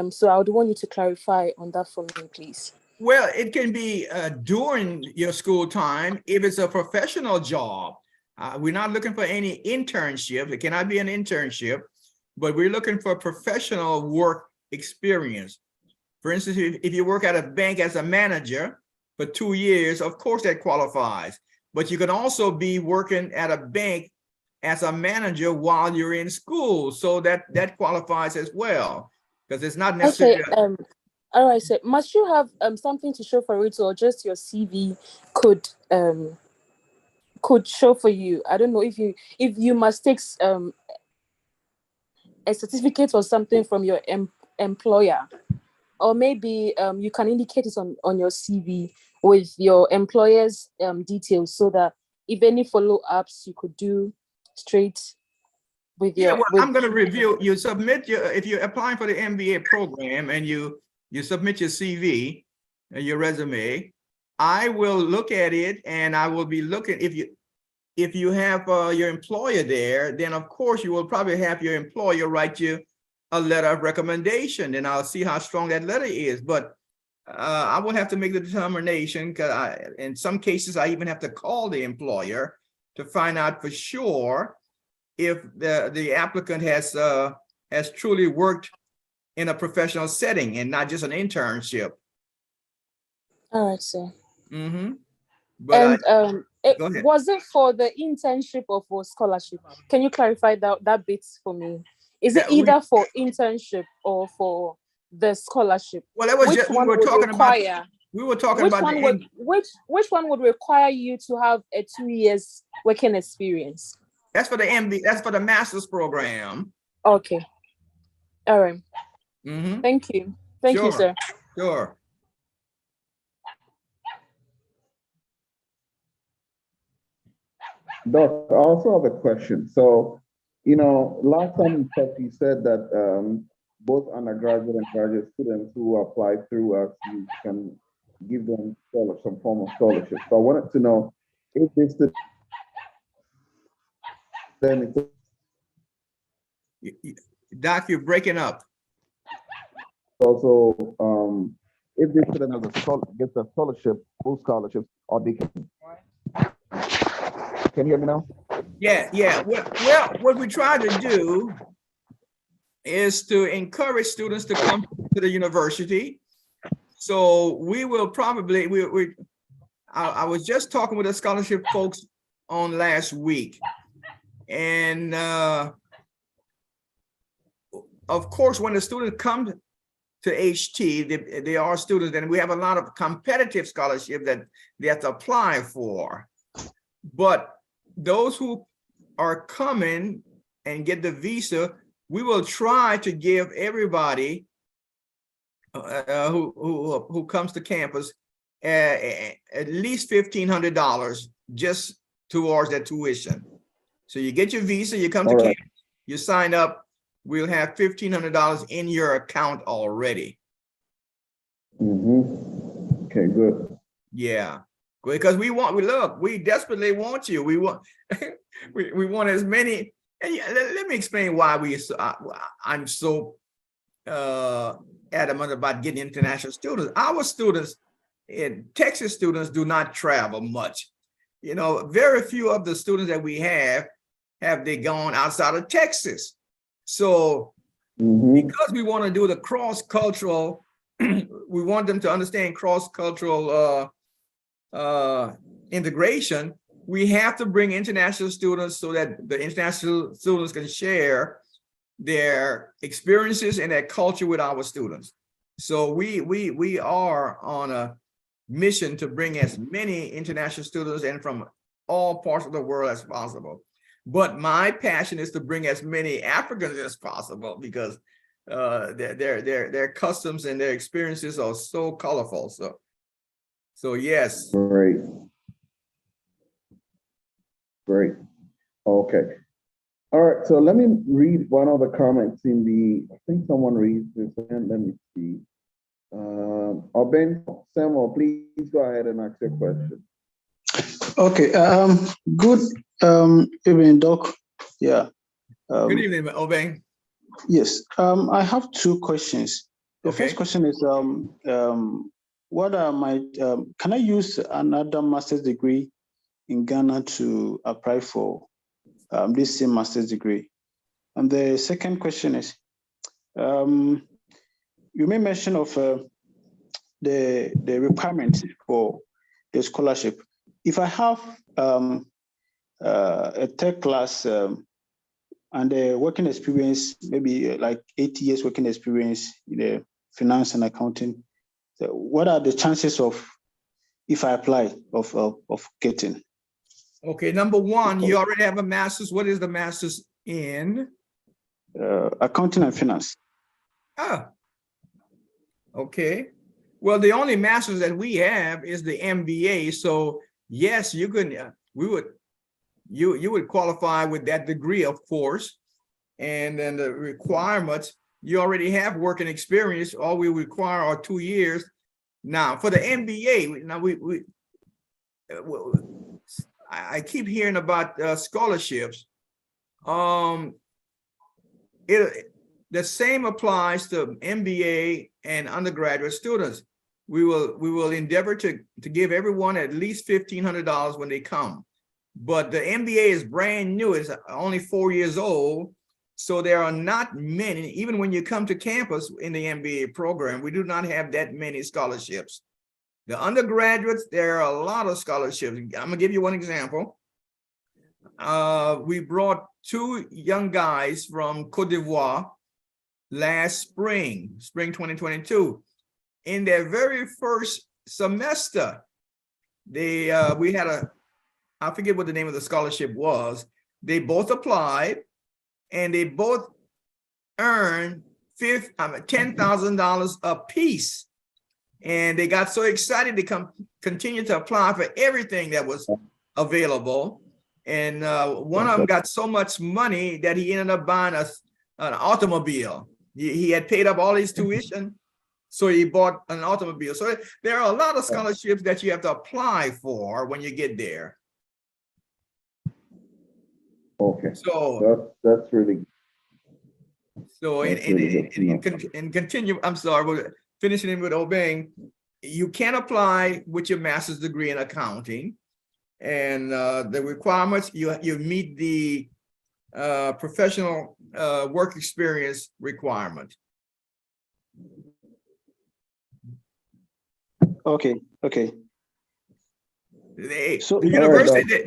So I would want you to clarify on that for me, please. Well, it can be during your school time if it's a professional job. We're not looking for any internship. It cannot be an internship, but we're looking for professional work experience. For instance, if you work at a bank as a manager for 2 years, of course that qualifies. But you can also be working at a bank as a manager while you're in school, so that qualifies as well, because it's not necessarily. Okay. All right. So must you have something to show for it, or just your CV could show for you? I don't know if you must take a certificate or something from your employer, or maybe you can indicate it on your CV with your employer's details, so that if any follow-ups you could do straight with your. I'm going to review. You submit if you're applying for the MBA program, and you submit your CV and your resume, I will look at it, and I will be looking, if you have your employer there, then of course you will probably have your employer write you a letter of recommendation, and I'll see how strong that letter is. But I will have to make the determination, because in some cases I even have to call the employer to find out for sure if the applicant has truly worked in a professional setting and not just an internship. All right, sir. Mm-hmm. But And go ahead. was it for the internship or for scholarship? Can you clarify that bit for me? Is it either for internship or for the scholarship? Well, that was which just, one would require? We were talking Which about one would which one would require you to have a 2 years working experience? That's for the MB. That's for the master's program. Okay. All right. Mm-hmm. Thank you. Thank you, sir. Sure. Doc, I also have a question. So, last time we talked, you said that both undergraduate and graduate students who apply through us, you can give them some form of scholarship. So I wanted to know if this Doc, you're breaking up. Also, if this student gets a scholarship, full scholarship, or they can you hear me now? Yeah. Well, what we try to do is to encourage students to come to the university. So we will probably, I was just talking with the scholarship folks on last week. And of course, when the students come to HT, they are students, and we have a lot of competitive scholarship that they have to apply for. But those who are coming and get the visa, we will try to give everybody who comes to campus at least $1,500 just towards that tuition. So you get your visa, you come to campus, you sign up, we'll have $1,500 in your account already. Mm-hmm. Okay, good. Yeah, because we desperately want you. We want we want as many. And let me explain why I'm so adamant about getting international students. Our students, Texas students, do not travel much. Very few of the students that we have they gone outside of Texas. So because we want to do the cross-cultural, we want them to understand cross-cultural integration, we have to bring international students so that the international students can share their experiences and their culture with our students. So we are on a mission to bring as many international students and from all parts of the world as possible. But my passion is to bring as many Africans as possible, because their customs and their experiences are so colorful. So yes. Great. Okay. All right. So let me read one of the comments I think someone reads this, and let me see. Samuel, please go ahead and ask your question. Okay. Good evening, Doc. Yeah. Good evening, Obeng. Yes. I have two questions. The first question is, what are my? Can I use another master's degree in Ghana to apply for this same master's degree? And the second question is, you made mention of the requirements for the scholarship. If I have a third class and a working experience, maybe like 8 years working experience in the finance and accounting, so what are the chances of, if I apply, of getting? Okay, number one, you already have a master's. What is the master's in? Accounting and finance. Ah, okay. Well, the only master's that we have is the MBA. So yes, you could. You would qualify with that degree, of course. And then the requirements, you already have working experience. All we require are 2 years Now for the MBA, now I keep hearing about scholarships. The same applies to MBA and undergraduate students. We will endeavor to give everyone at least $1,500 when they come. But the MBA is brand new, it's only 4 years old. So there are not many, even when you come to campus in the MBA program, we do not have that many scholarships. The undergraduates, there are a lot of scholarships. I'm gonna give you one example. We brought 2 young guys from Cote d'Ivoire last spring 2022. In their very first semester, we had I forget what the name of the scholarship was. They both applied and they both earned $10,000 a piece. And they got so excited to continue to apply for everything that was available. And one of them got so much money that he ended up buying an automobile. He had paid up all his tuition, so he bought an automobile. So there are a lot of scholarships that you have to apply for when you get there. Okay. So that's really. So and continue. I'm sorry, we're finishing with obeying. You can apply with your master's degree in accounting, and the requirements you meet the professional work experience requirement. Okay. The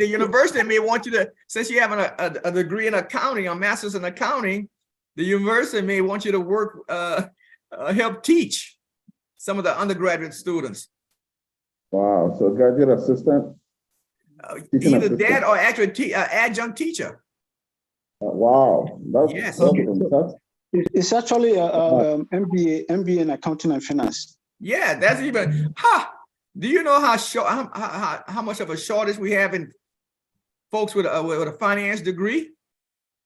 university may want you to, since you have a degree in accounting, a master's in accounting, the university may want you to work, help teach some of the undergraduate students. Wow, so graduate assistant? Either that or actually adjunct teacher. Wow, that's yes. awesome. It's actually MBA in accounting and finance. Yeah, that's even, do you know how much of a shortage we have in folks with a finance degree?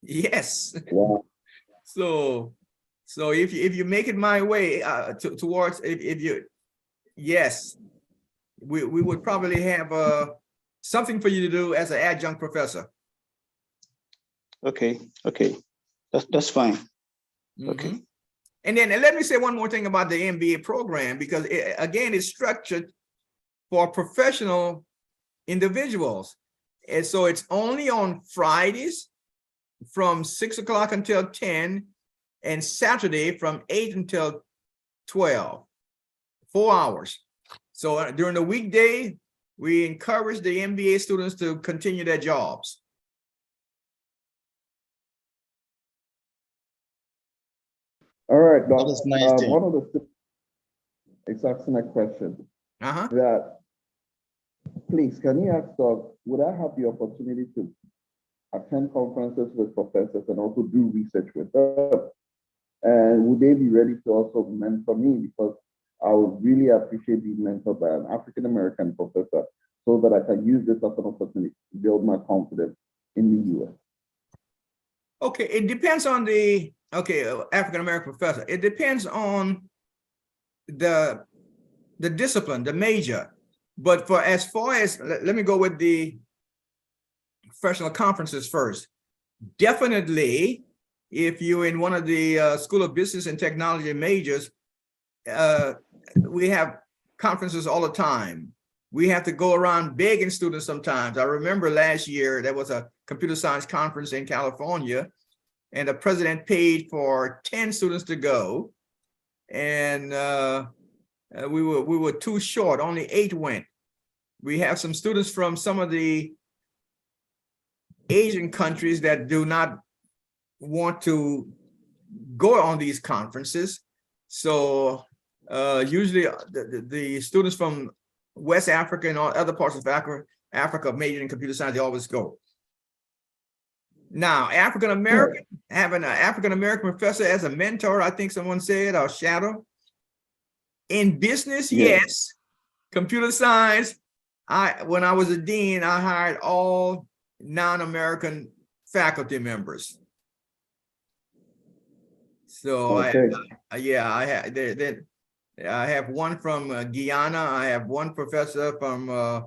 Yes. Wow. So if you make it my way towards yes, we would probably have something for you to do as an adjunct professor. Okay, that's fine. Mm-hmm. Okay. And then let me say one more thing about the MBA program, because again, it's structured for professional individuals. And so it's only on Fridays from 6 o'clock until 10 and Saturday from 8 until 12, 4 hours. So during the weekday, we encourage the MBA students to continue their jobs. All right, Doc. That is nice. One of the it's asking a question. That please, can you ask Doc, would I have the opportunity to attend conferences with professors and also do research with them? And would they be ready to also mentor me? Because I would really appreciate being mentored by an African-American professor so that I can use this as an opportunity to build my confidence in the US. Okay, it depends on the African-American professor. It depends on the discipline, the major. But as far as, let me go with the professional conferences first. Definitely, if you're in one of the School of Business and Technology majors, we have conferences all the time. We have to go around begging students sometimes. I remember last year, there was a computer science conference in California, and the president paid for 10 students to go. And we were too short, only 8 went. We have some students from some of the Asian countries that do not want to go on these conferences. So usually the students from West Africa and all other parts of Africa majoring in computer science, they always go. Now, African-American, having an African-American professor as a mentor, I think someone said, or shadow. In business, yes. Computer science, when I was a dean, I hired all non-American faculty members. So I had I have one from Guyana. I have one professor from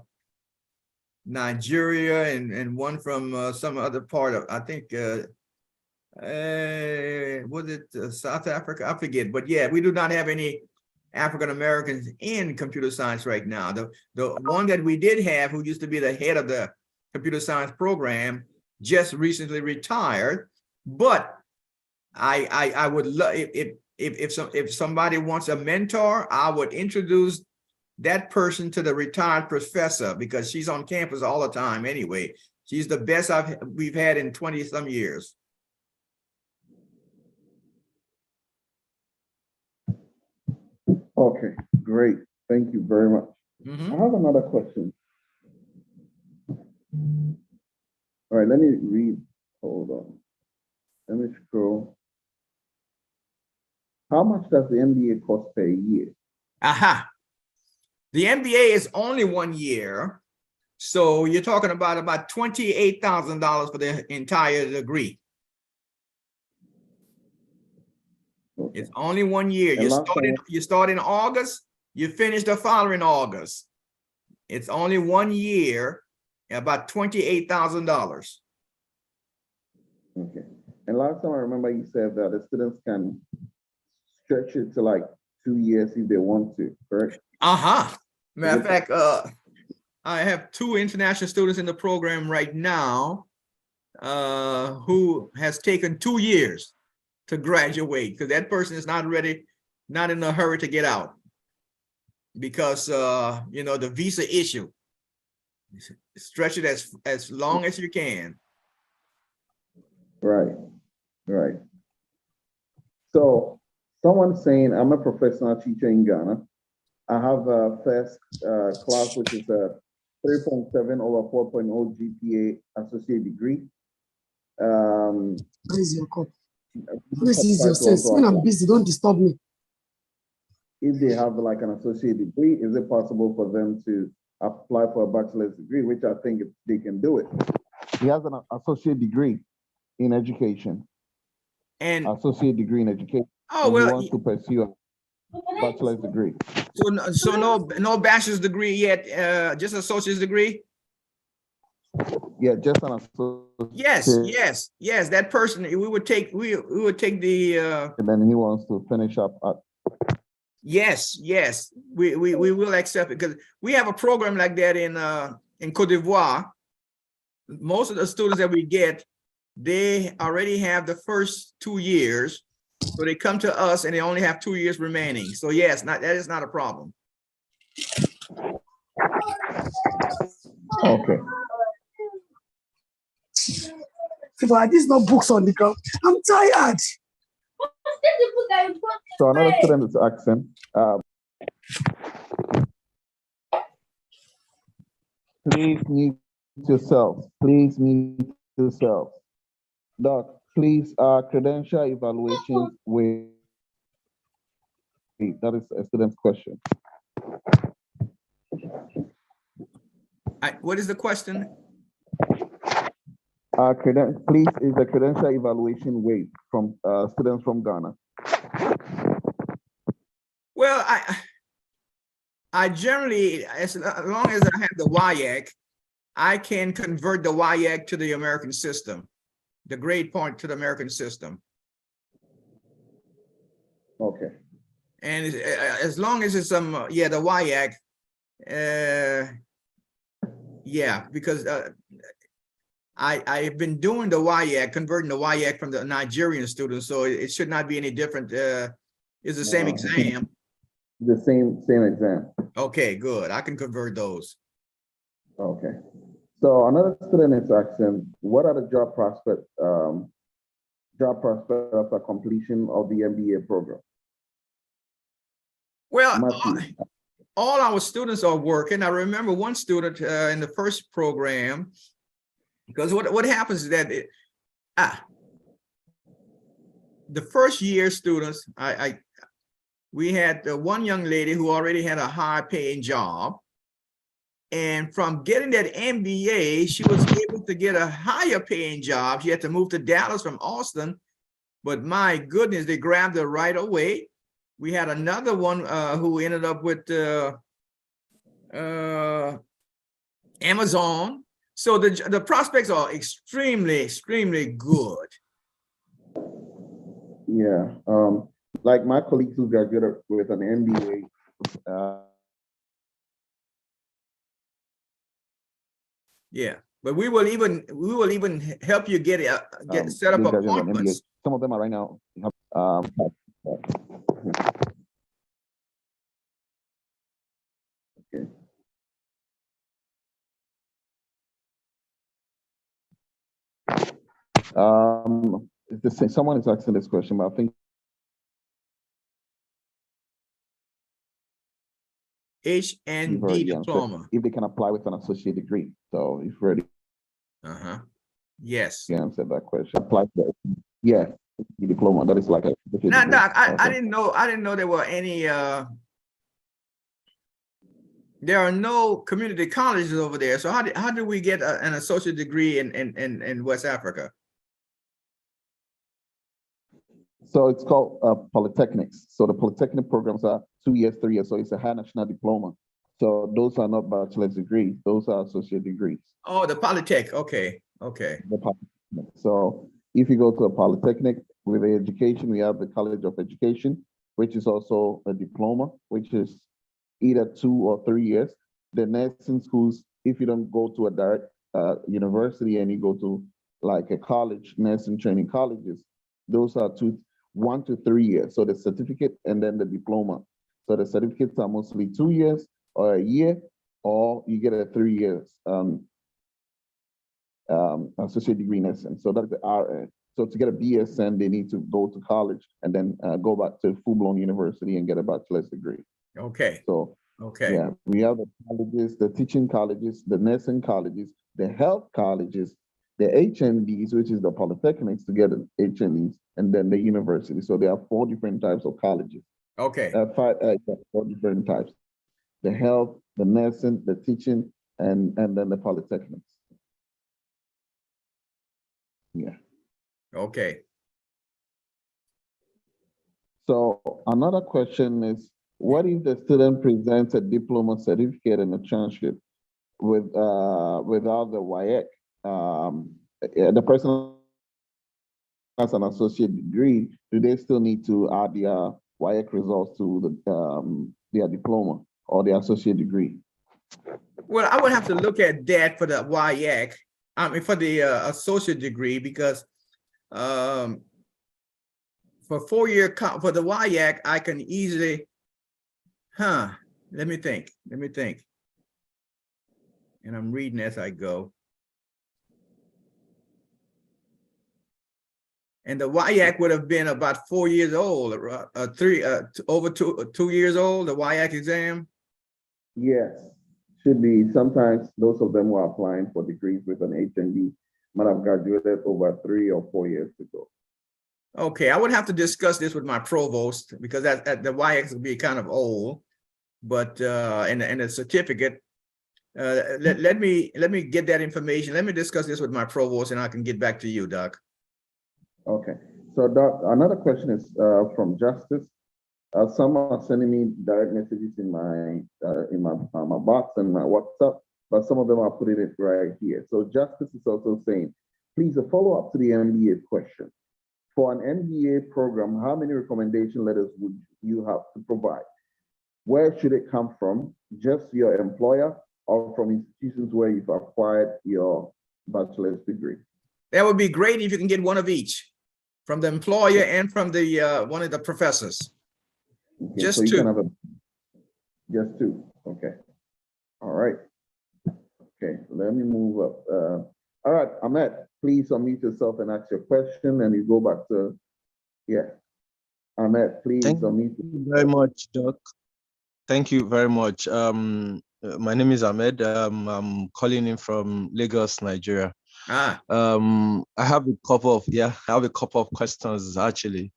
Nigeria and one from some other part of, I think, was it South Africa? I forget, but yeah, we do not have any African Americans in computer science right now. The one that we did have, who used to be the head of the computer science program, just recently retired. But I would love, if somebody wants a mentor, I would introduce that person to the retired professor, because she's on campus all the time anyway. She's the best we've had in 20 some years. Okay, great. Thank you very much. I have another question. All right, let me read. Hold on. Let me scroll. How much does the MBA cost per year? Aha. The MBA is only 1 year. So you're talking about $28,000 for the entire degree. Okay. It's only 1 year. You start in August, you finish the following August. It's only 1 year, about $28,000. Okay. And last time I remember you said that the students can stretch it to like 2 years if they want to, correct? Matter of fact, I have 2 international students in the program right now who has taken 2 years to graduate, because that person is not ready, not in a hurry to get out, because you know, the visa issue. Stretch it as long as you can. Right, right. So someone's saying, I'm a professional teacher in Ghana. I have a first class, which is a 3.7 over 4.0 GPA associate degree. Raise your cup. Please use your sense. When I'm busy, don't disturb me. If they have like an associate degree, is it possible for them to apply for a bachelor's degree, which I think they can do it? He has an associate degree in education. And associate degree in education. Oh, well, he wants to pursue a bachelor's degree. So no bachelor's degree yet, just associate's degree? Yeah, just an associate. Yes. That person, we would take the and then he wants to finish up at. Yes, we will accept it, because we have a program like that in Cote d'Ivoire. Most of the students that we get, they already have the first 2 years, so they come to us and they only have 2 years remaining. So yes, that is not a problem. Okay. There's no books on the ground. I'm tired. So another student is asking, please mute yourself. Please mute yourself. Doc, please, credential evaluations with. That is a student's question. What is the question? Please, is the credential evaluation waived from students from Ghana? Well, I generally, as long as I have the WIAC, I can convert the WIAC to the American system, the grade point to the American system. Okay. And as long as it's the WIAC, because I've been doing the WIAC, converting the WIAC from the Nigerian students, so it should not be any different. It's the same exam. The same exam. Okay, good. I can convert those. Okay. So another student is asking, what are the job prospects after completion of the MBA program? Well, all our students are working. I remember one student in the first program, because what happens is that the first year students, we had one young lady who already had a high paying job. And from getting that MBA, she was able to get a higher paying job. She had to move to Dallas from Austin, but my goodness, they grabbed her right away. we had another one who ended up with Amazon. So the prospects are extremely good. Yeah. Like my colleagues who graduated with an MBA. Yeah, but we will even help you get set up appointments. Some of them are right now. Okay. Someone is asking this question, but I think H&D diploma. If they can apply with an associate degree. So if ready. Yes. You answered that question. Apply for it. Yeah, diploma. That is like a. Now, Doc, I didn't know there were any. There are no community colleges over there. So how do we get an associate degree in West Africa? So it's called polytechnics. So the polytechnic programs are 2 years, 3 years. So it's a high national diploma. So those are not bachelor's degrees. Those are associate degrees. Oh, the polytech. Okay. The polytechnic. So if you go to a polytechnic with education, we have the College of Education, which is also a diploma, which is either 2 or 3 years. The nursing schools, if you don't go to a direct university and you go to like a college, nursing training colleges, those are 1 to 3 years. So the certificate and then the diploma. So the certificates are mostly 2 years or a year, or you get a 3 years associate degree in nursing. So that's the RN. So to get a BSN, they need to go to college and then go back to full-blown university and get a bachelor's degree. Okay. So okay. Yeah, we have the colleges, the teaching colleges, the nursing colleges, the health colleges, the HNDs, which is the polytechnics to get an HNDs, and then the university. So there are 4 different types of colleges. Okay. 4 different types: the health, the nursing, the teaching, and then the polytechnics. Yeah. Okay. So another question is, what if the student presents a diploma, certificate, and a transcript without the WIAC? The person has an associate degree. Do they still need to add their WIAC results to their diploma or their associate degree? Well, I would have to look at that for the WIAC. I mean, for the associate degree, because for 4-year for the WIAC, I can easily. Let me think. And I'm reading as I go. And the WIAC would have been about 4 years old, over 2 years old, the WIAC exam? Yes, should be. Sometimes those of them who are applying for degrees with an HND might have graduated over 3 or 4 years ago. Okay, I would have to discuss this with my provost, because the WIAC would be kind of old. But and the certificate, let me get that information. Let me discuss this with my provost, and I can get back to you, Doc. Okay. So, Doc, another question is from Justice. Some are sending me direct messages in my box and my WhatsApp, but some of them are putting it right here. So, Justice is also saying, please, a follow-up to the MBA question. For an MBA program, how many recommendation letters would you have to provide? Where should it come from? Just your employer or from institutions where you've acquired your bachelor's degree? That would be great if you can get one of each, from the employer and from the one of the professors. Okay, just so you 2. can have just 2. Okay. All right. Okay, let me move up. All right, Ahmed, please unmute yourself and ask your question, and you go back to, Ahmed, please unmute. Thank you very much, Doc. Thank you very much. My name is Ahmed. I'm calling in from Lagos, Nigeria. I have a couple of questions actually.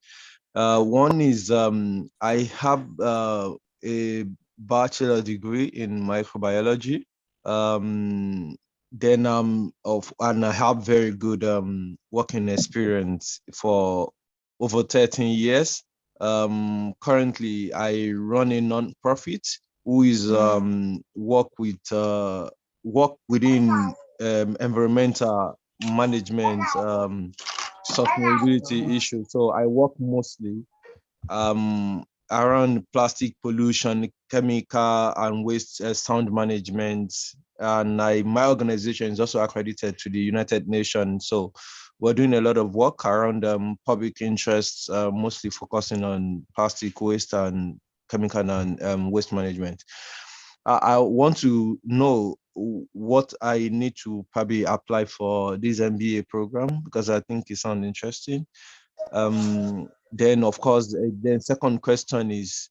One is I have a bachelor degree in microbiology. And I have very good working experience for over 13 years. Currently, I run a non-profit who is work within environmental management, sustainability issues. So I work mostly around plastic pollution, chemical and waste sound management. And my organization is also accredited to the United Nations. So we're doing a lot of work around public interests, mostly focusing on plastic waste and chemical and waste management. I want to know what I need to probably apply for this MBA program because I think it sounds interesting. Then of course, the second question is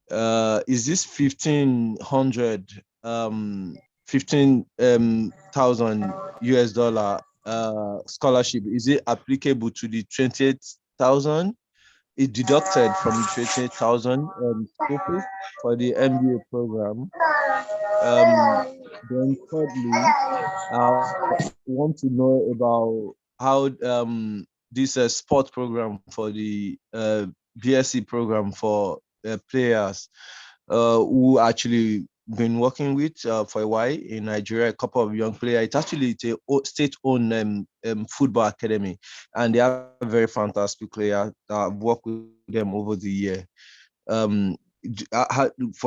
this 15,000 US dollar scholarship, is it applicable to the 28,000? It deducted from the 28,000 school fees for the MBA program. Then thirdly, I want to know about how this sport program for the BSc program for players who actually been working with for a while in Nigeria, a couple of young players. It's actually a state-owned football academy, and they are very fantastic players that I've worked with them over the year. For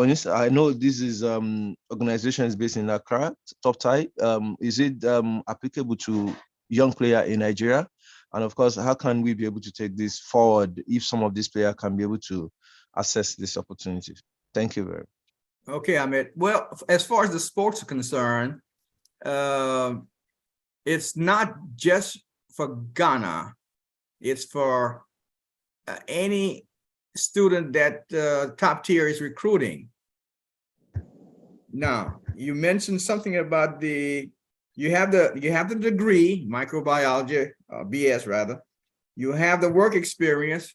instance, I know this is organization is based in Accra, Top Tie. Is it applicable to young player in Nigeria? And of course, how can we be able to take this forward if some of these players can be able to access this opportunity? Thank you very much. Okay, Ahmed. Well, as far as the sports are concerned, it's not just for Ghana. It's for any student that top tier is recruiting. Now, you mentioned something about you have the degree, microbiology, BS rather. You have the work experience.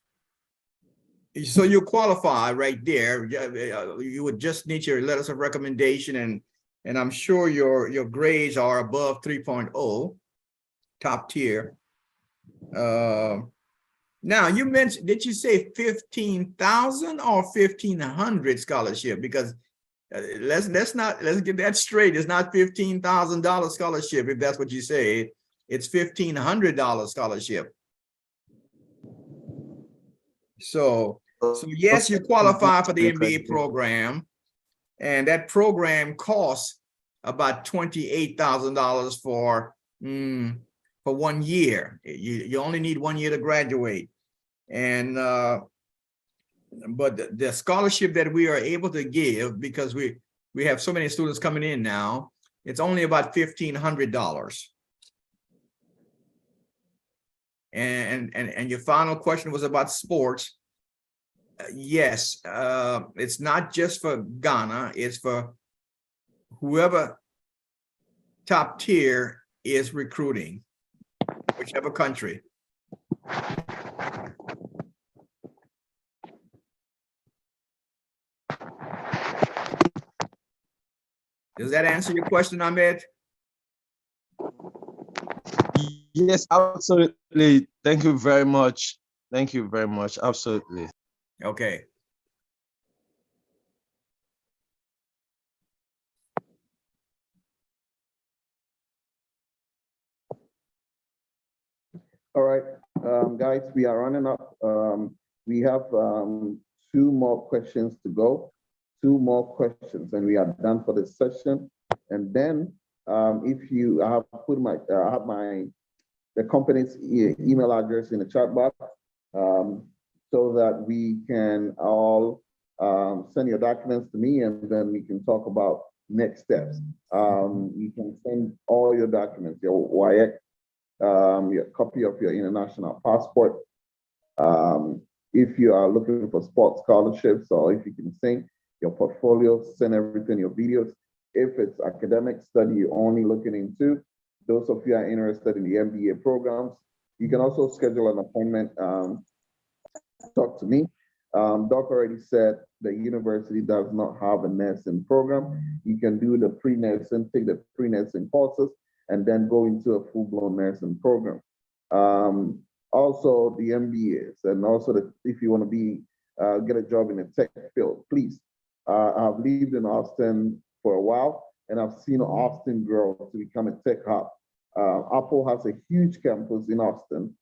So you qualify right there. You would just need your letters of recommendation, and I'm sure your grades are above 3.0, top tier. Now you mentioned, did you say 15,000 or 1,500 scholarship? Because let's get that straight. It's not $15,000 scholarship if that's what you say. It's $1,500 scholarship. So yes, you qualify for the MBA program, and that program costs about $28,000 for 1 year. You only need 1 year to graduate, and but the scholarship that we are able to give, because we have so many students coming in now, it's only about $1,500. And your final question was about sports. Yes, it's not just for Ghana, it's for whoever top tier is recruiting, whichever country. Does that answer your question, Ahmed? Yes, absolutely. Thank you very much. Thank you very much. Absolutely. Okay. All right, guys, we are running up. We have 2 more questions to go. 2 more questions, and we are done for this session. And then, if you I have put the company's email address in the chat box, so that we can all send your documents to me, and then we can talk about next steps. You can send all your documents, your WIEC, your copy of your international passport. If you are looking for sports scholarships, or if you can sing, your portfolio, send everything, your videos. If it's academic study you're only looking into, those of you are interested in the MBA programs, you can also schedule an appointment, talk to me. Doc already said the university does not have a nursing program. You can do the pre-nursing, take the pre-nursing courses, and then go into a full-blown nursing program. Also the MBAs, and also if you want to be get a job in the tech field, please. I've lived in Austin for a while, and I've seen Austin grow to become a tech hub. Apple has a huge campus in Austin.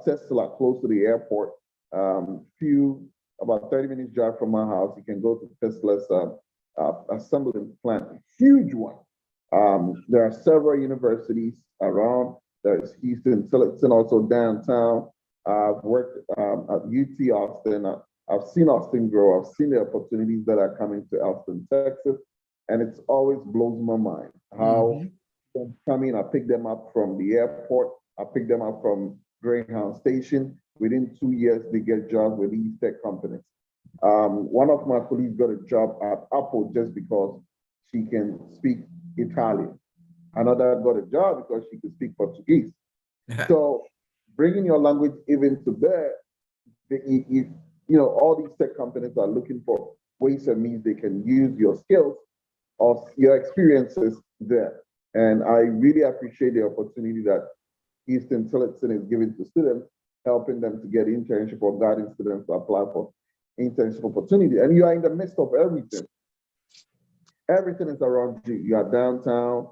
Tesla close to the airport. About 30 minutes drive from my house, you can go to Tesla's assembly plant, huge one. There are several universities around. There's Huston, Tillotson, also downtown. I've worked at UT Austin. I've seen Austin grow. I've seen the opportunities that are coming to Austin, Texas, and it's always blows my mind how they come in. I pick them up from the airport. I pick them up from Greyhound Station. Within 2 years, they get jobs with these tech companies. One of my colleagues got a job at Apple just because she can speak Italian. Another got a job because she could speak Portuguese. So bringing your language even to bear, all these tech companies are looking for ways and means they can use your skills or your experiences there. And I really appreciate the opportunity that Huston Tillotson is giving to students, helping them to get internship or guiding students to apply for internship opportunity. And you are in the midst of everything. Everything is around you. You are downtown.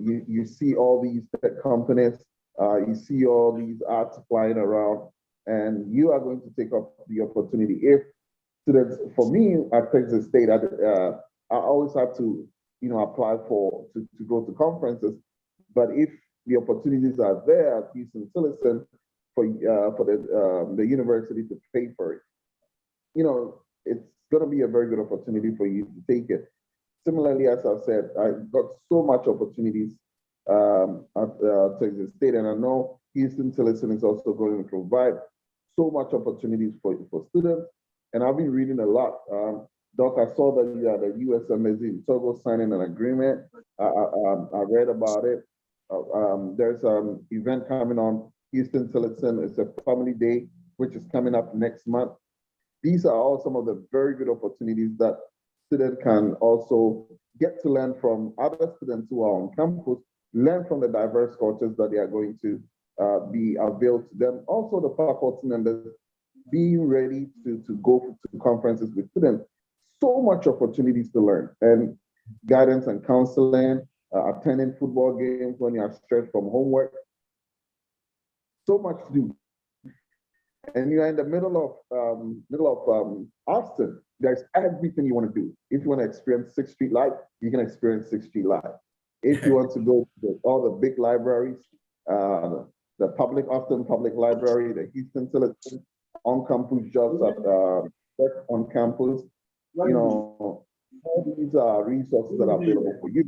You see all these tech companies. You see all these arts flying around, and you are going to take up the opportunity. If students, for me at Texas State, I always have to, apply to go to conferences. But if the opportunities are there at Huston Tillotson for the university to pay for it, it's going to be a very good opportunity for you to take it. Similarly, as I said, I got so much opportunities at Texas State, and I know Huston Tillotson is also going to provide so much opportunities for students. And I've been reading a lot. Doc, I saw that the U.S. Embassy in Togo signing an agreement. I read about it. There's an event coming on Huston Tillotson. It's a family day, which is coming up next month. These are all some of the very good opportunities that students can also get to learn from other students who are on campus, learn from the diverse cultures that they are going to be available to them. Also, the faculty members being ready to go to conferences with students. So much opportunities to learn, and guidance and counseling, attending football games when you are stressed from homework. So much to do. And you're in the middle of Austin. There's everything you want to do. If you want to experience 6th Street life, you can experience 6th Street life. If you want to go to all the big libraries, the Austin Public Library, the Huston Tillotson, on-campus jobs at on campus, all these are resources that are available for you.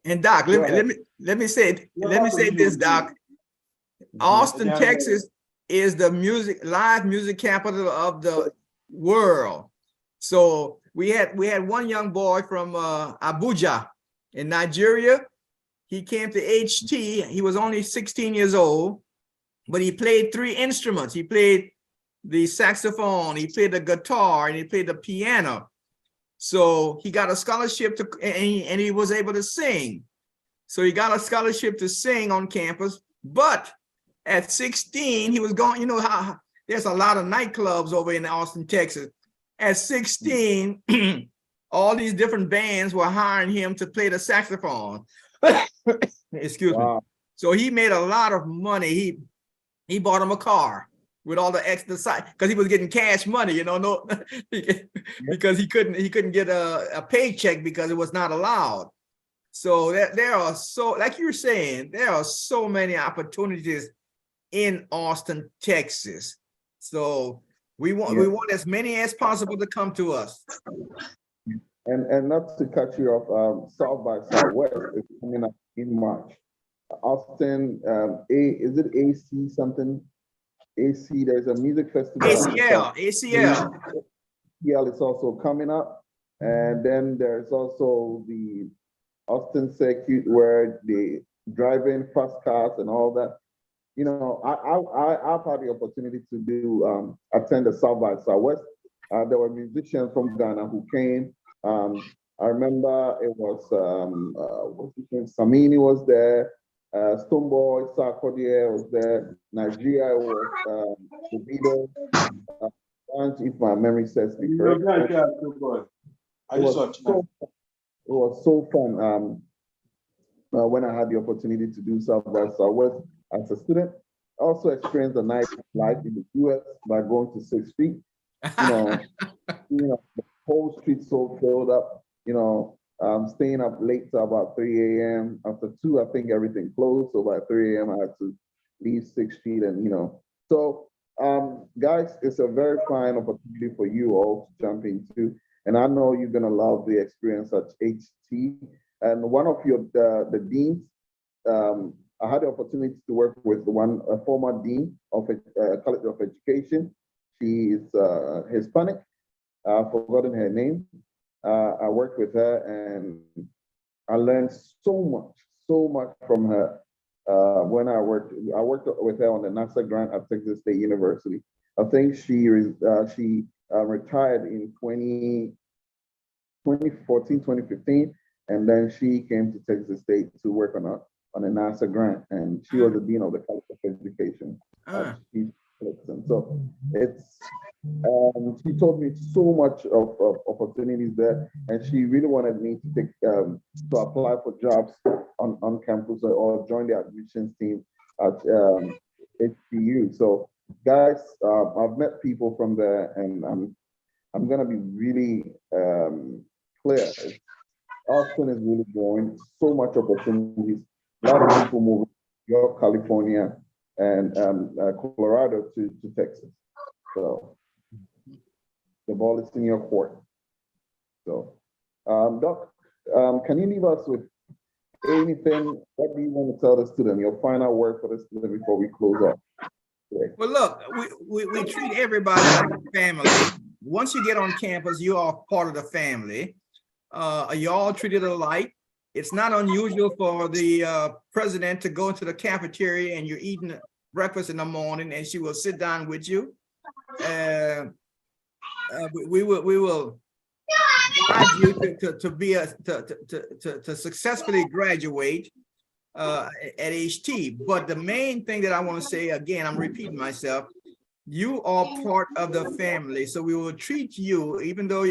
And Doc, let me say this, Doc. Austin, Texas is the live music capital of the world. So we had one young boy from Abuja in Nigeria. He came to HT. He was only 16 years old, but he played 3 instruments. He played the saxophone, he played the guitar, and he played the piano. So he got a scholarship and he was able to sing. So he got a scholarship to sing on campus, but at 16, he was going, how there's a lot of nightclubs over in Austin, Texas. At 16, all these different bands were hiring him to play the saxophone. Excuse me. So he made a lot of money. He bought him a car with all the extra side, because he was getting cash money, because he couldn't get a paycheck because it was not allowed. So there are like you're saying, there are so many opportunities in Austin, Texas. So we want as many as possible to come to us. And not to cut you off, South by Southwest is coming up in March. Austin, is it AC something? AC, there's a music festival. ACL. ACL is also coming up. And then there's also the Austin circuit where they drive in fast cars and all that. I've had the opportunity to attend the South by Southwest. There were musicians from Ghana who came. I remember it was, what's his name? Samini was there. Stoneboy, Sarkodie was there. Nigeria was Davido. If my memory serves me correct. It was so fun when I had the opportunity to do some of that. So I was, as a student, also experienced the night life in the US by going to 6th Street. The whole street so filled up, staying up late till about 3 a.m. After 2, I think everything closed. So by 3 a.m. I had to leave 6th Street So guys, it's a very fine opportunity for you all to jump into. And I know you're gonna love the experience at HT. And one of the deans, I had the opportunity to work with a former dean of College of Education. She is Hispanic. I've forgotten her name. I worked with her and I learned so much from her. When I worked with her on the NASA grant at Texas State University. I think she retired in 2014, 2015, and then she came to Texas State to work on a NASA grant, and she was the dean of the College of Education. So it's she told me so much of opportunities there, and she really wanted me to take to apply for jobs on campus or join the admissions team at HBU. So guys, I've met people from there, and I'm gonna be really clear. Austin is really growing, so much opportunities. A lot of people moving to New York, California, and Colorado to Texas. So the ball is in your court. So, Doc, can you leave us with anything? What do you want to tell the student? Your final word for the student before we close up. Okay. Well, look, we treat everybody like a family. Once you get on campus, you are part of the family. You all treated alike. It's not unusual for the president to go into the cafeteria and you're eating breakfast in the morning and she will sit down with you. We will guide you to successfully graduate at HT. But the main thing that I want to say, again, I'm repeating myself, you are part of the family. So we will treat you, even though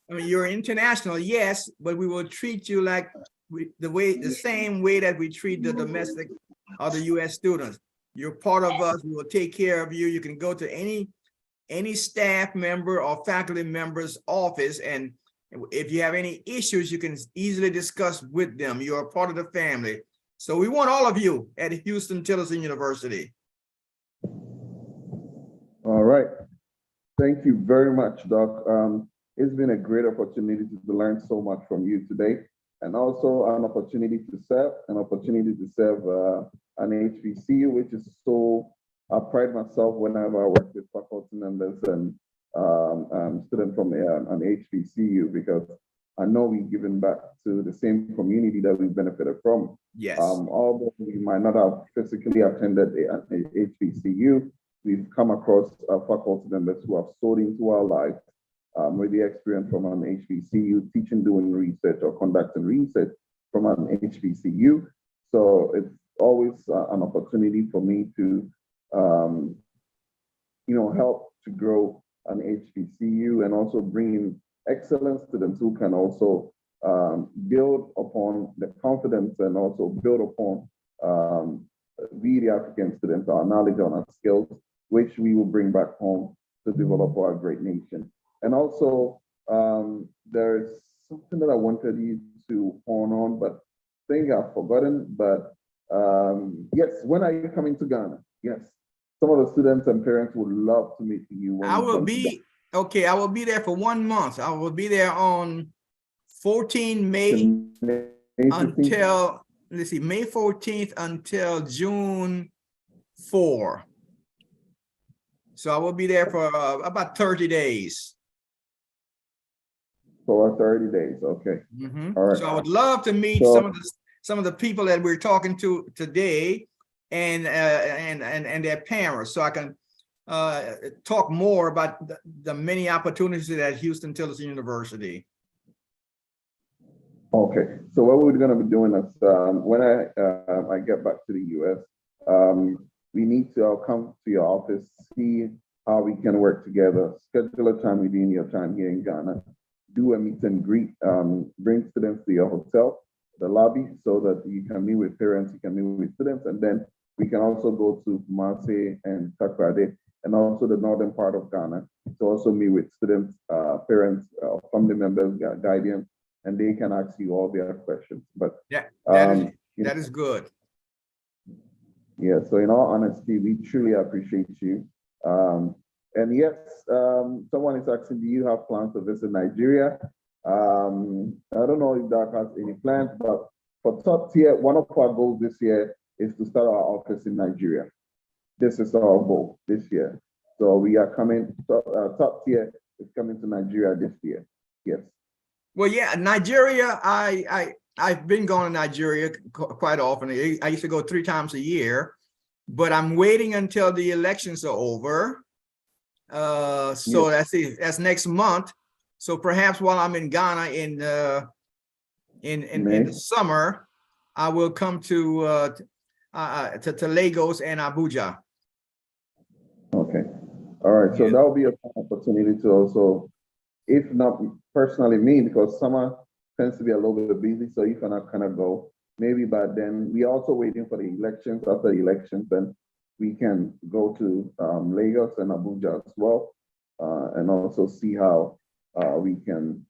you're international, yes, but we will treat you like the same way that we treat the domestic or the US students. You're part of us. We will take care of you. You can go to any staff member or faculty member's office, and if you have any issues, you can easily discuss with them. You're a part of the family. So we want all of you at Huston Tillotson University. All right. Thank you very much, Doc. It's been a great opportunity to learn so much from you today, and also an opportunity to serve an HBCU, which is so, I pride myself whenever I work with faculty members and students from an HBCU, because I know we've given back to the same community that we benefited from. Yes. Although we might not have physically attended a HBCU, we've come across faculty members who have sold into our lives with the experience from an HBCU, teaching, doing research, or conducting research from an HBCU. So it's always an opportunity for me to, help to grow an HBCU and also bring in excellent students who can also build upon the confidence and also build upon we, the African students, our knowledge and our skills, which we will bring back home to develop our great nation. And also, there's something that I wanted you to hone on, but I think I've forgotten. But yes, when are you coming to Ghana? Yes, some of the students and parents would love to meet you. I will be, okay, I will be there for 1 month. I will be there on 14 May until, let's see, May 14th until June 4. So I will be there for about 30 days. For 30 days, okay. All right. So I would love to meet some of the people that we're talking to today, and their parents, so I can talk more about the many opportunities at Huston Tillotson University. Okay, so what we're going to be doing is when I get back to the US, we need to come to your office, see how we can work together, schedule a time within your time here in Ghana, do a meet and greet, bring students to your hotel, the lobby, so that you can meet with parents, you can meet with students, and then we can also go to Kumasi and Takoradi, and also the northern part of Ghana to also meet with students, parents, family members, guardians, and they can ask you all their questions. But yeah, that is good. Yeah, so in all honesty, we truly appreciate you. And yes, someone is asking, do you have plans to visit Nigeria? I don't know if Doc has any plans, but for top tier, one of our goals this year is to start our office in Nigeria. This is our goal this year. So we are coming, top tier is coming to Nigeria this year. Yes. Well, yeah, Nigeria, I've been going to Nigeria quite often. I used to go 3 times a year, but I'm waiting until the elections are over. So that's next month. So perhaps while I'm in Ghana in the summer, I will come to Lagos and Abuja. Okay. All right. So that will be an opportunity to also, if not personally me, because summer tends to be a little bit busy. So if I not kind of go, maybe by then we're also waiting for the elections. After the elections, then we can go to Lagos and Abuja as well, and also see how we can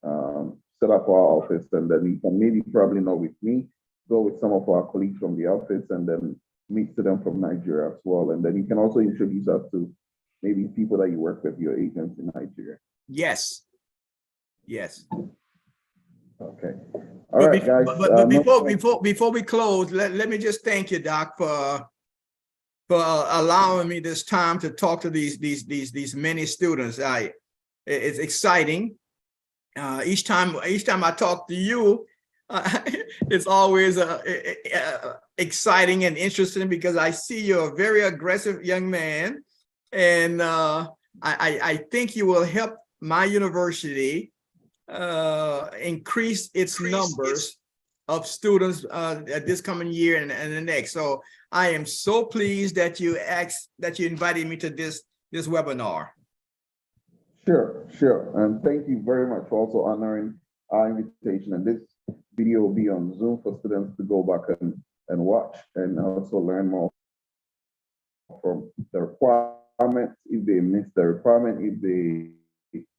set up our office, and then we can maybe probably not with me, go with some of our colleagues from the office, and then meet to them from Nigeria as well. And then you can also introduce us to maybe people that you work with, your agents in Nigeria. Yes. Yes. Okay. All right, guys. But before we close, let me just thank you, Doc, for allowing me this time to talk to these many students. It's exciting. Each time I talk to you, it's always exciting and interesting, because I see you're a very aggressive young man, and I think you will help my university increase its numbers of students this coming year and the next. So I am so pleased that you invited me to this webinar. Sure. And thank you very much for also honoring our invitation. And this video will be on Zoom for students to go back and watch, and also learn more from the requirements. If they missed the requirement, if they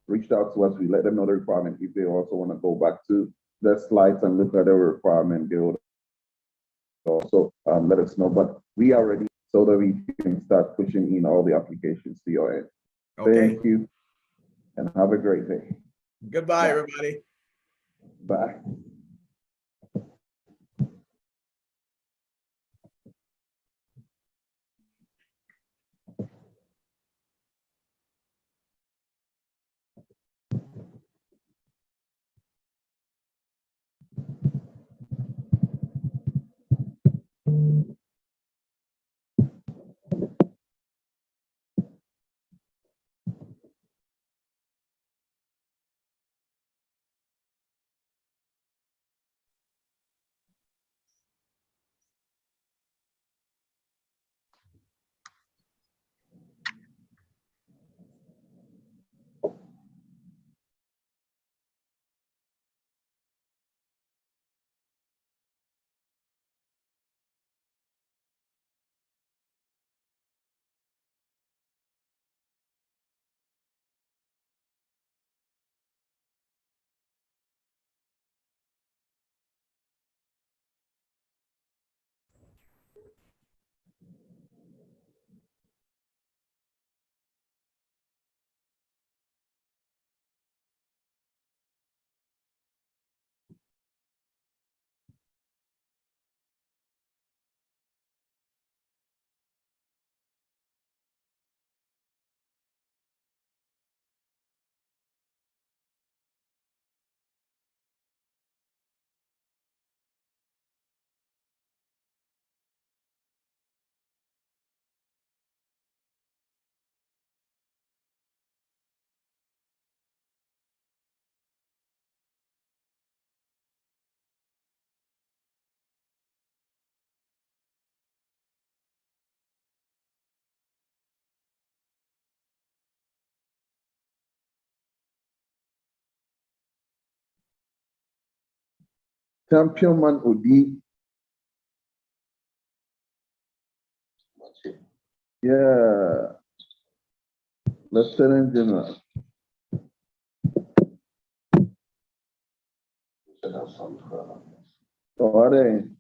reached out to us, we let them know the requirement. If they also want to go back to the slides and look at the requirement, they will also let us know. But we are ready so that we can start pushing in all the applications to your end. Okay. Thank you, and have a great day. Goodbye, everybody. Bye. Championman Odi. Yeah. Lieutenant General. Oh, are they?